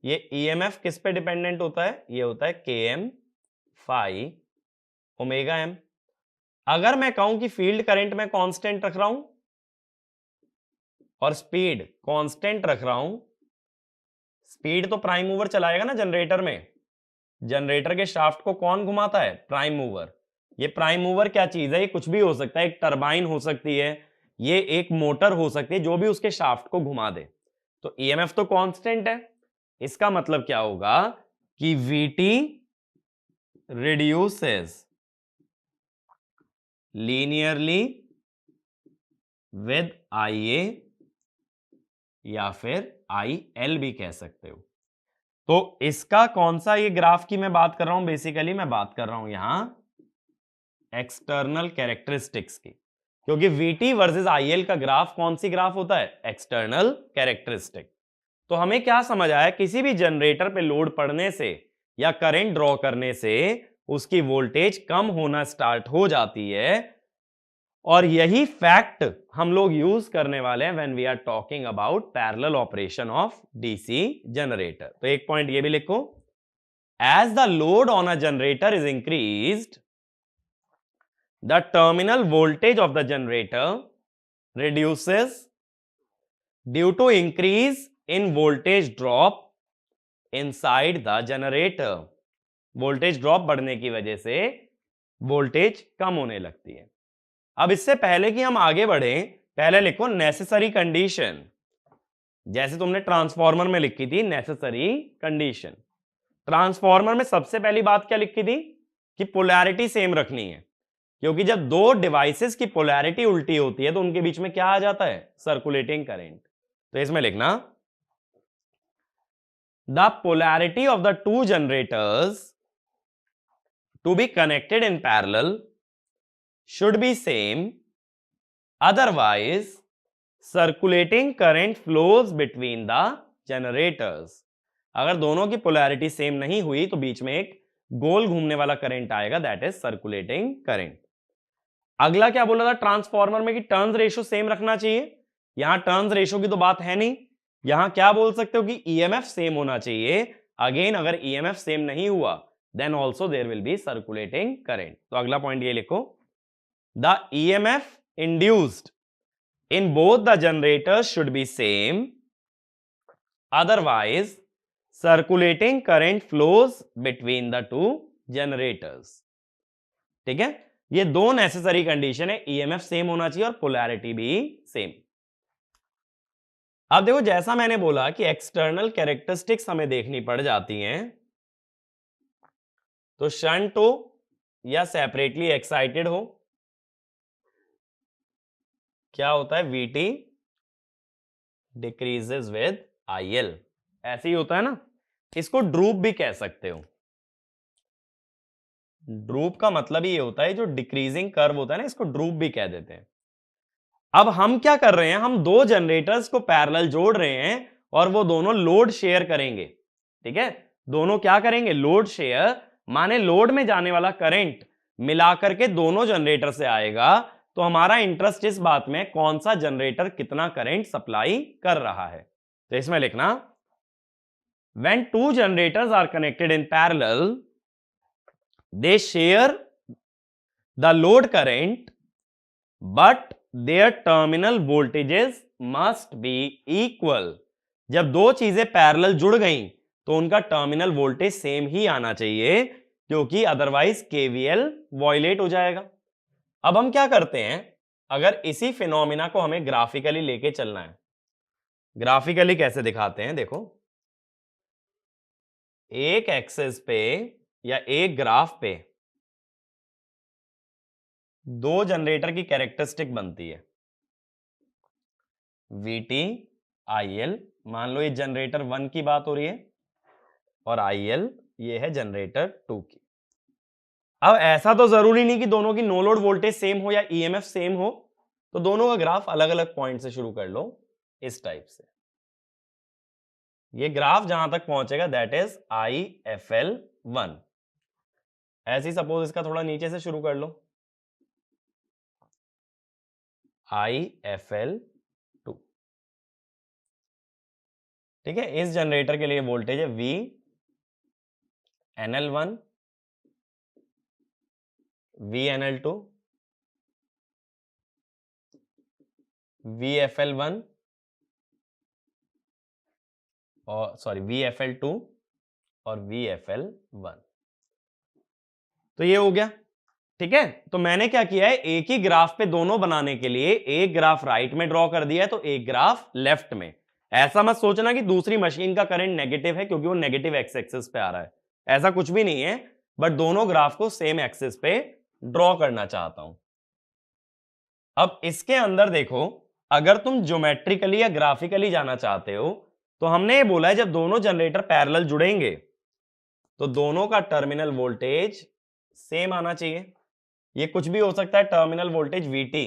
ये ईएमएफ किस पे डिपेंडेंट होता है, ये होता है Km फाई ओमेगा m। अगर मैं कहूं कि फील्ड करंट में कांस्टेंट रख रहा हूं और स्पीड कांस्टेंट रख रहा हूं, स्पीड तो प्राइम मूवर चलाएगा ना जनरेटर में, जनरेटर के शाफ्ट को कौन घुमाता है, प्राइम मूवर। ये प्राइम मूवर क्या चीज है, ये कुछ भी हो सकता है, एक टरबाइन हो सकती है, ये एक मोटर हो सकती है, जो भी उसके शाफ्ट को घुमा दे। तो ईएमएफ तो कांस्टेंट है, इसका मतलब क्या होगा कि Vt reduces linearly with IA या फिर IL भी कह सकते हो। तो इसका कौन सा ये ग्राफ की मैं बात कर रहा हूं, बेसिकली मैं बात कर रहा हूं यहां एक्सटर्नल कैरेक्टरिस्टिक्स की, क्योंकि Vt वर्सेस IL का ग्राफ कौन सी ग्राफ होता है, एक्सटर्नल कैरेक्टरिस्टिक। तो हमें क्या समझ आया, किसी भी जनरेटर पे लोड पड़ने से या करंट ड्रॉ करने से उसकी वोल्टेज कम होना स्टार्ट हो जाती है, और यही फैक्ट हम लोग यूज करने वाले हैं when we are talking about parallel operation of DC generator. तो एक पॉइंट ये भी लिखो, as the load on a generator is increased, the terminal voltage of the generator reduces due to increase in voltage drop inside the generator। Voltage drop बढ़ने की वजह से voltage कम होने लगती है। अब इससे पहले कि हम आगे बढ़े, पहले लिखो नेसेसरी कंडीशन, जैसे तुमने ट्रांसफार्मर में लिखी थी नेसेसरी कंडीशन। ट्रांसफार्मर में सबसे पहली बात क्या लिखी थी कि पोलैरिटी सेम रखनी है, क्योंकि जब दो डिवाइसेस की पोलैरिटी उल्टी होती है तो उनके बीच में क्या आ जाता है, सर्कुलेटिंग करंट। तो इसमें लिखना, the polarity of the two generators to be connected in parallel should be same, otherwise circulating current flows between the generators. अगर दोनों की पोलैरिटी सेम नहीं हुई तो बीच में एक गोल घूमने वाला करंट आएगा, दैट इज सर्कुलेटिंग करंट। अगला क्या बोला था ट्रांसफार्मर में कि टर्न्स रेशियो सेम रखना चाहिए, यहां टर्न्स रेशियो की तो बात है नहीं, यहां क्या बोल सकते हो कि ईएमएफ सेम होना चाहिए। अगेन अगर ईएमएफ सेम नहीं हुआ then also there will be circulating current. तो अगला पॉइंट ये लिखो, the EMF induced in both the generators should be same, otherwise circulating current flows between the two generators. ठीक है, ये दो नेसेसरी कंडीशन है, ईएमएफ सेम होना चाहिए और पोलैरिटी भी सेम। अब देखो जैसा मैंने बोला कि एक्सटर्नल कैरेक्टरिस्टिक्स हमें देखनी पड़ जाती हैं, तो शंट हो या सेपरेटली एक्साइटेड हो, क्या होता है, Vt डिक्रीजेस विद IL, ऐसे ही होता है ना। इसको ड्रूप भी कह सकते हो, ड्रूप का मतलब ही ये होता है जो डिक्रीजिंग कर्व होता है ना, इसको ड्रूप भी कह देते हैं। अब हम क्या कर रहे हैं, हम दो जनरेटर्स को पैरेलल जोड़ रहे हैं और वो दोनों लोड शेयर करेंगे। ठीक है, दोनों क्या करेंगे, लोड शेयर, माने लोड में जाने वाला करंट मिलाकर के दोनों जनरेटर से आएगा। तो हमारा इंटरेस्ट इस बात में कौन सा जनरेटर कितना करंट सप्लाई कर रहा है। तो इसमें लिखना, when two generators are connected in parallel, they share the load current, but their terminal voltages must be equal। जब दो चीजें पैरेलल जुड़ गई तो उनका टर्मिनल वोल्टेज सेम ही आना चाहिए, क्योंकि अदरवाइज केवीएल वॉयलेट हो जाएगा। अब हम क्या करते हैं, अगर इसी फिनोमिना को हमें ग्राफिकली लेके चलना है, ग्राफिकली कैसे दिखाते हैं, देखो एक एक्सिस पे या एक ग्राफ पे दो जनरेटर की कैरेक्टरिस्टिक बनती है, VT IL। मान लो ये जनरेटर 1 की बात हो रही है और IL ये है जनरेटर 2 की। अब ऐसा तो जरूरी नहीं कि दोनों की नो लोड वोल्टेज सेम हो या EMF सेम हो, तो दोनों का ग्राफ अलग अलग पॉइंट से शुरू कर लो, इस टाइप से। ये ग्राफ जहां तक पहुंचेगा दैट इज IFL1। ऐसे ही सपोज इसका थोड़ा नीचे से शुरू कर लो, IFL2। ठीक है, इस जनरेटर के लिए वोल्टेज है VNL1, VNL2, VFL1 और सॉरी VFL2 और VFL1। तो ये हो गया। ठीक है, तो मैंने क्या किया है, एक ही ग्राफ पे दोनों बनाने के लिए एक ग्राफ राइट में ड्रॉ कर दिया है तो एक ग्राफ लेफ्ट में। ऐसा मत सोचना कि दूसरी मशीन का करंट नेगेटिव है क्योंकि वो नेगेटिव एक्स एक्सिस पे आ रहा है, ऐसा कुछ भी नहीं है, बट दोनों ग्राफ को सेम एक्सिस पे ड्रॉ करना चाहता हूं। अब इसके अंदर देखो, अगर तुम ज्योमेट्रिकली या ग्राफिकली जाना चाहते हो तो हमने ये बोला है जब दोनों जनरेटर पैरेलल जुड़ेंगे तो दोनों का टर्मिनल वोल्टेज सेम आना चाहिए। ये कुछ भी हो सकता है, टर्मिनल वोल्टेज VT।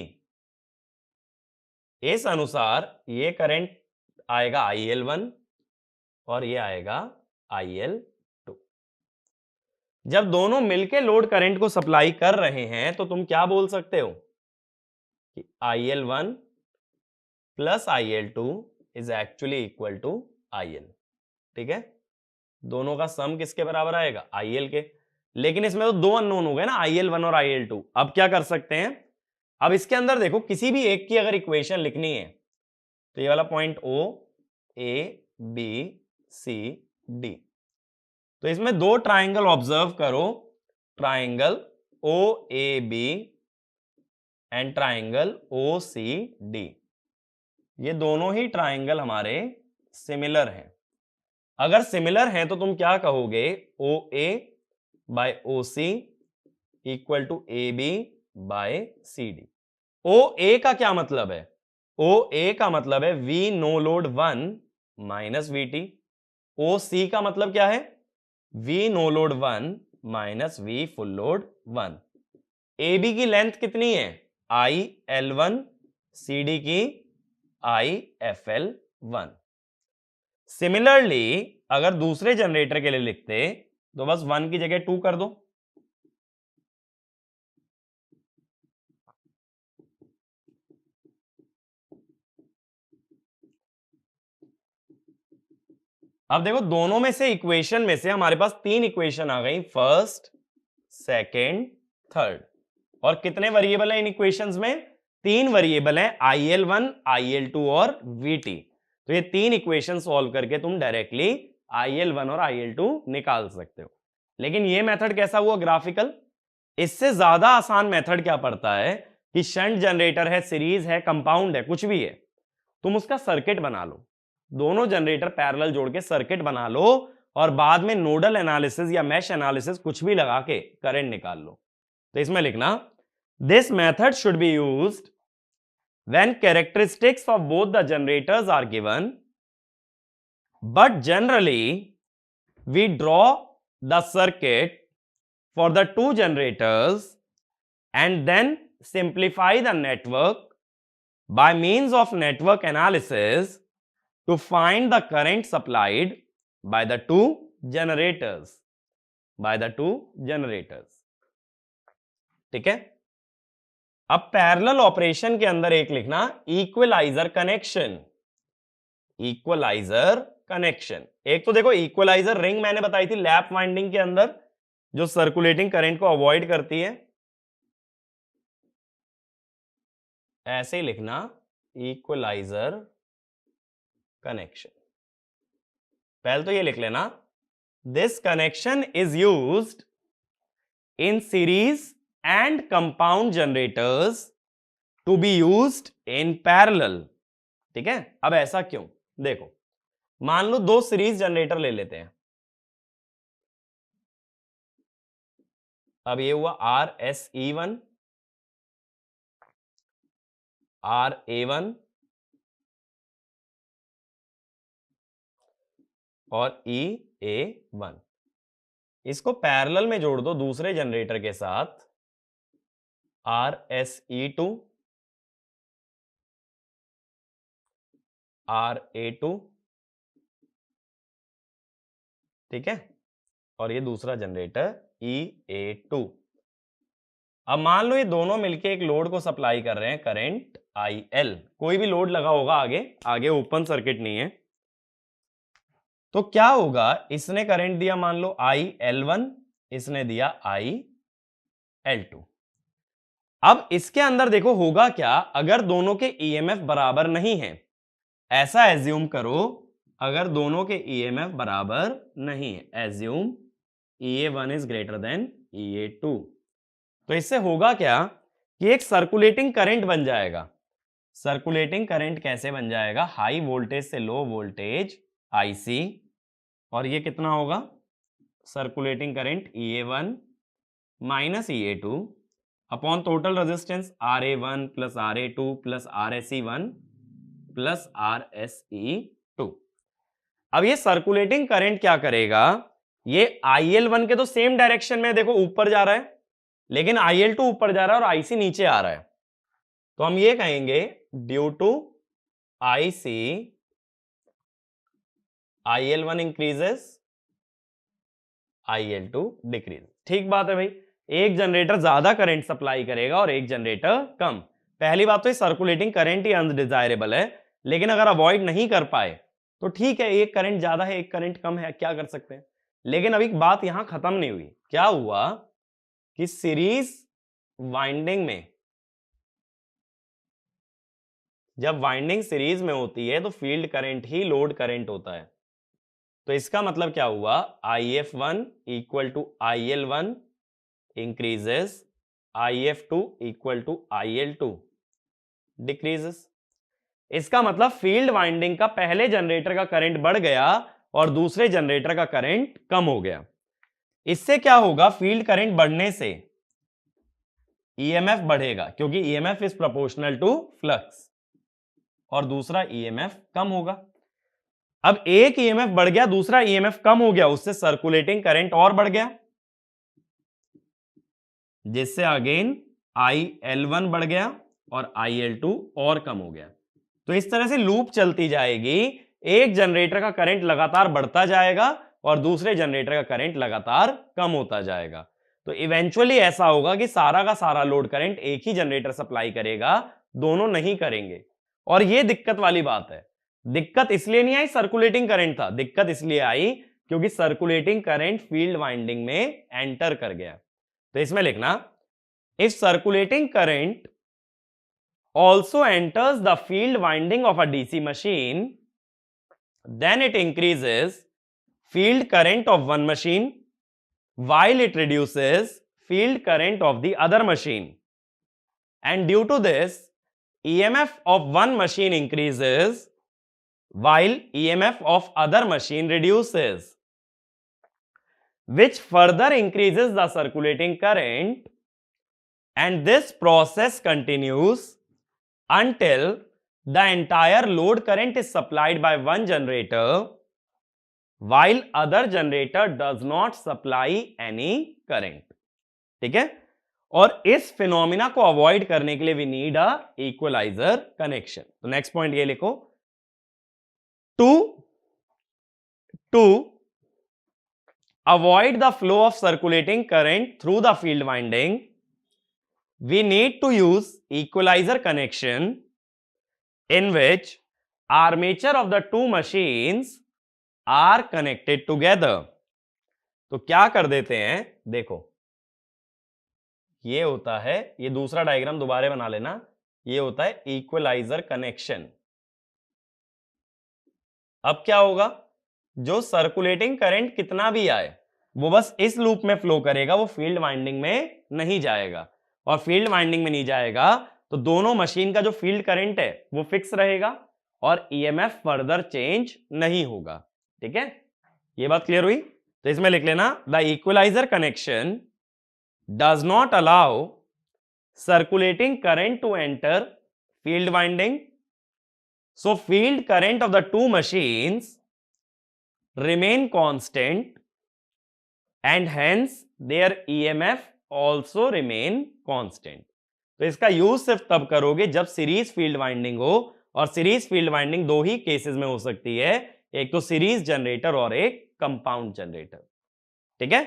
इस अनुसार ये करंट आएगा IL1 और ये आएगा IL2। जब दोनों मिलके लोड करंट को सप्लाई कर रहे हैं तो तुम क्या बोल सकते हो कि IL1 plus IL2 is actually equal to IL। ठीक है, दोनों का सम किसके बराबर आएगा, IL के। लेकिन इसमें तो दो अननोन हो गए ना, IL1 और IL2। अब क्या कर सकते हैं, अब इसके अंदर देखो किसी भी एक की अगर इक्वेशन लिखनी है तो ये वाला point O A B C D, तो इसमें दो ट्राइंगल ऑब्जर्व करो, triangle OAB and triangle OCD। ये दोनों ही ट्राइंगल हमारे सिमिलर हैं। अगर सिमिलर हैं तो तुम क्या कहोगे, OA by OC equal to AB by CD। OA का क्या मतलब है, OA का मतलब है V no load 1 minus VT। OC का मतलब क्या है, V no load 1 minus V full load 1। AB की लेंथ कितनी है, IL1, CD की IFL1। सिमिलरली अगर दूसरे जनरेटर के लिए लिखते तो बस 1 की जगह 2 कर दो। अब देखो दोनों में से इक्वेशन में से हमारे पास तीन इक्वेशन आ गई, फर्स्ट सेकेंड थर्ड। और कितने वेरिएबल हैं इन इक्वेशंस में, तीन वेरिएबल हैं, IL1 IL2 और VT। तो ये तीन इक्वेशन सॉल्व करके तुम डायरेक्टली IL1 और IL2 निकाल सकते हो। लेकिन ये मेथड कैसा हुआ, ग्राफिकल। इससे ज्यादा आसान मेथड क्या पड़ता है कि शंट जनरेटर है, सीरीज है, कंपाउंड है, कुछ भी है, तुम उसका सर्किट बना लो, दोनों जनरेटर पैरेलल जोड़ के सर्किट बना लो और बाद में नोडल एनालिसिस या मैश एनालिसिस कुछ भी लगा के करंट निकाल लो। तो इसमें लिखना, this method should be used when characteristics of both the generators are given, but generally we draw the circuit for the two generators and then simplify the network by means of network analysis to find the current supplied by the two generators, ठीक है। अब parallel operation के अंदर एक लिखना, equaliser connection. Equaliser connection, एक तो देखो इक्वलाइजर रिंग मैंने बताई थी लैप वाइंडिंग के अंदर जो सर्कुलेटिंग करंट को अवॉइड करती है, ऐसे ही लिखना इक्वलाइजर कनेक्शन। पहले तो ये लिख लेना, this connection is used in series and compound generators to be used in parallel. ठीक है, अब ऐसा क्यों? देखो, मान लो दो सीरीज जनरेटर ले लेते हैं। अब ये हुआ RSE1, RA1 और EA1। इसको पैरेलल में जोड़ दो दूसरे जनरेटर के साथ, RSE2, RA2। ठीक है, और ये दूसरा जनरेटर EA2। अब मान लो ये दोनों मिलके एक लोड को सप्लाई कर रहे हैं करंट IL। कोई भी लोड लगा होगा आगे ओपन सर्किट नहीं है। तो क्या होगा, इसने करंट दिया मान लो IL1, इसने दिया IL2। अब इसके अंदर देखो होगा क्या, अगर दोनों के EMF बराबर नहीं है, ऐसा एज्यूम करो, अगर दोनों के EMF बराबर नहीं है, assume EA1 is greater than EA2, तो इससे होगा क्या कि एक सर्कुलेटिंग करंट बन जाएगा। सर्कुलेटिंग करंट कैसे बन जाएगा? हाई वोल्टेज से लो वोल्टेज IC, और ये कितना होगा? Circulating current EA1 minus EA2 upon total resistance RA1 plus RA2 plus RSE1 plus RSE2। अब ये सर्कुलेटिंग करंट क्या करेगा, ये IL1 के तो सेम डायरेक्शन में देखो ऊपर जा रहा है, लेकिन IL2 ऊपर जा रहा है और IC नीचे आ रहा है। तो हम ये कहेंगे due to IC IL1 increases, IL2 decrease. ठीक बात है भाई, एक जनरेटर ज्यादा करंट सप्लाई करेगा और एक जनरेटर कम। पहली बात तो ये सर्कुलेटिंग करंट ही अनडिजायरेबल है, लेकिन अगर अवॉइड नहीं कर पाए तो ठीक है, एक करंट ज्यादा है एक करंट कम है, क्या कर सकते हैं। लेकिन अभी बात यहां खत्म नहीं हुई। क्या हुआ कि सीरीज वाइंडिंग में, जब वाइंडिंग सीरीज में होती है तो फील्ड करंट ही लोड करंट होता है। तो इसका मतलब क्या हुआ, IF1 equal to IL1 increases, IF2 equal to IL2 decreases. इसका मतलब फील्ड वाइंडिंग का पहले जनरेटर का करंट बढ़ गया और दूसरे जनरेटर का करंट कम हो गया। इससे क्या होगा, फील्ड करंट बढ़ने से EMF बढ़ेगा, क्योंकि EMF is proportional to flux, और दूसरा EMF कम होगा। अब एक EMF बढ़ गया, दूसरा EMF कम हो गया, उससे सर्कुलेटिंग करंट और बढ़ गया, जिससे अगेन IL1 बढ़ गया और IL2 और कम हो गया। तो इस तरह से लूप चलती जाएगी, एक जनरेटर का करंट लगातार बढ़ता जाएगा और दूसरे जनरेटर का करंट लगातार कम होता जाएगा। तो इवेंचुअली ऐसा होगा कि सारा का सारा लोड करंट एक ही जनरेटर सप्लाई करेगा, दोनों नहीं करेंगे। और यह दिक्कत वाली बात है। दिक्कत इसलिए नहीं आई सर्कुलेटिंग करंट था, दिक्कत इसलिए आई क्योंकि सर्कुलेटिंग करंट फील्ड वाइंडिंग में एंटर कर गया। तो इसमें लिखना, if circulating current also enters the field winding of a DC machine, then it increases field current of one machine while it reduces field current of the other machine. And due to this, EMF of one machine increases while EMF of other machine reduces, which further increases the circulating current, and this process continues until the entire load current is supplied by one generator while other generator does not supply any current। ठीक है, और इस phenomena को avoid करने के लिए we need a equaliser connection. तो next point ये लिखो, to avoid the flow of circulating current through the field winding, we need to use equalizer connection in which armature of the two machines are connected together। तो क्या कर देते हैं, देखो ये होता है, ये दूसरा डायग्राम दोबारा बना लेना, ये होता है इक्वलाइजर कनेक्शन। अब क्या होगा, जो सर्कुलेटिंग करंट कितना भी आए वो बस इस लूप में फ्लो करेगा, वो फील्ड वाइंडिंग में नहीं जाएगा, और फील्ड वाइंडिंग में नहीं जाएगा तो दोनों मशीन का जो फील्ड करंट है वो फिक्स रहेगा और ईएमएफ फर्दर चेंज नहीं होगा। ठीक है, ये बात क्लियर हुई? तो इसमें लिख लेना, the equaliser connection does not allow circulating current to enter field winding, so field current of the two machines remain constant and hence their EMF also remain constant। तो इसका यूज सिर्फ तब करोगे जब सीरीज फील्ड वाइंडिंग हो, और series field winding दो ही cases में हो सकती है, एक तो सीरीज जनरेटर और एक कंपाउंड जनरेटर। ठीक है,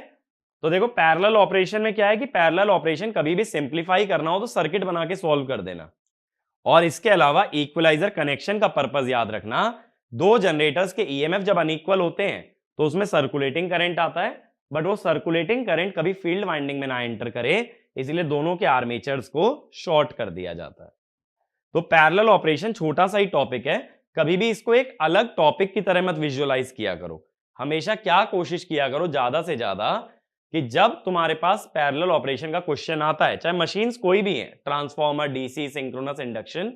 तो देखो पैरेलल ऑपरेशन में क्या है कि पैरेलल ऑपरेशन कभी भी सिंपलीफाई करना हो तो सर्किट बना के सॉल्व कर देना, और इसके अलावा इक्वलाइजर कनेक्शन का पर्पस याद रखना, दो जनरेटर्स के ईएमएफ जब अनइक्वल होते हैं तो उसमें सर्कुलेटिंग करंट आता है, बट वो सर्कुलेटिंग करंट कभी फील्ड वाइंडिंग में ना एंटर करे, इसलिए दोनों के आर्मेचर्स को शॉर्ट कर दिया जाता है। तो पैरेलल ऑपरेशन छोटा सा ही टॉपिक है, कभी भी इसको एक अलग टॉपिक की तरह मत विजुअलाइज किया करो। हमेशा क्या कोशिश किया करो ज्यादा से ज्यादा कि जब तुम्हारे पास पैरेलल ऑपरेशन का क्वेश्चन आता है, चाहे मशीन्स कोई भी है, ट्रांसफॉर्मर, डीसी, सिंक्रोनस, इंडक्शन,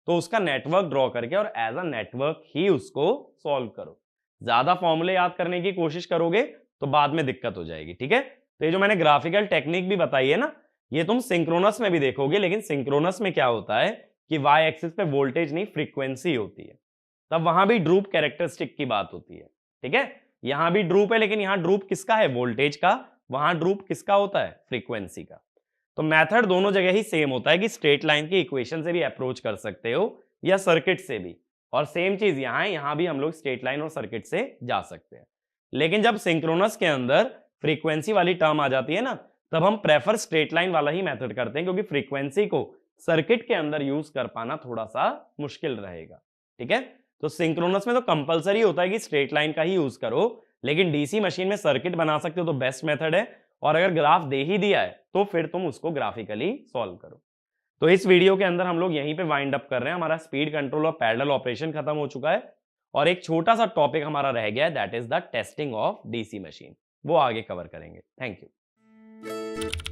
तो उसका नेटवर्क ड्रॉ करके और एज अ नेटवर्क ही उसको सॉल्व करो। ज्यादा फॉर्मूले याद करने की कोशिश करोगे तो बाद में दिक्कत हो जाएगी। ठीक है, तो ये जो मैंने ग्राफिकल टेक्निक भी बताई है ना, ये तुम सिंक्रोनस में भी देखोगे, लेकिन सिंक्रोनस में क्या होता है कि वाई एक्सिस पे वोल्टेज नहीं फ्रीक्वेंसी होती है, तब वहां भी ड्रूप कैरेक्टरिस्टिक की बात होती है। ठीक है, यहां भी ड्रूप है, लेकिन यहां ड्रूप किसका है? वोल्टेज का, वहां ड्रूप किसका होता है? फ्रीक्वेंसी का। तो मेथड दोनों जगह ही सेम होता है कि स्ट्रेट लाइन की इक्वेशन से भी अप्रोच कर सकते हो या सर्किट से भी, और सेम चीज यहां है, यहां भी हम लोग स्ट्रेट लाइन और सर्किट से जा सकते हैं। लेकिन जब सिंक्रोनस के अंदर फ्रीक्वेंसी वाली टर्म आ जाती है ना, तब हम प्रेफर स्ट्रेट लाइन वाला ही मेथड करते हैं, क्योंकि फ्रीक्वेंसी को सर्किट के अंदर यूज कर पाना थोड़ा सा मुश्किल रहेगा। ठीक है, तो सिंक्रोनस में तो कंपलसरी होता है कि स्ट्रेट लाइन का ही यूज करो, लेकिन डीसी मशीन में सर्किट बना सकते हो तो बेस्ट मेथड है, और अगर ग्राफ दे ही दिया है तो फिर तुम उसको ग्राफिकली सॉल्व करो। तो इस वीडियो के अंदर हम लोग यहीं पे वाइंड अप कर रहे हैं, हमारा स्पीड कंट्रोल और पैरेलल ऑपरेशन खत्म हो चुका है, और एक छोटा सा टॉपिक हमारा रह गया है, that is the testing of DC machine, वो आगे कवर करेंगे। Thank you.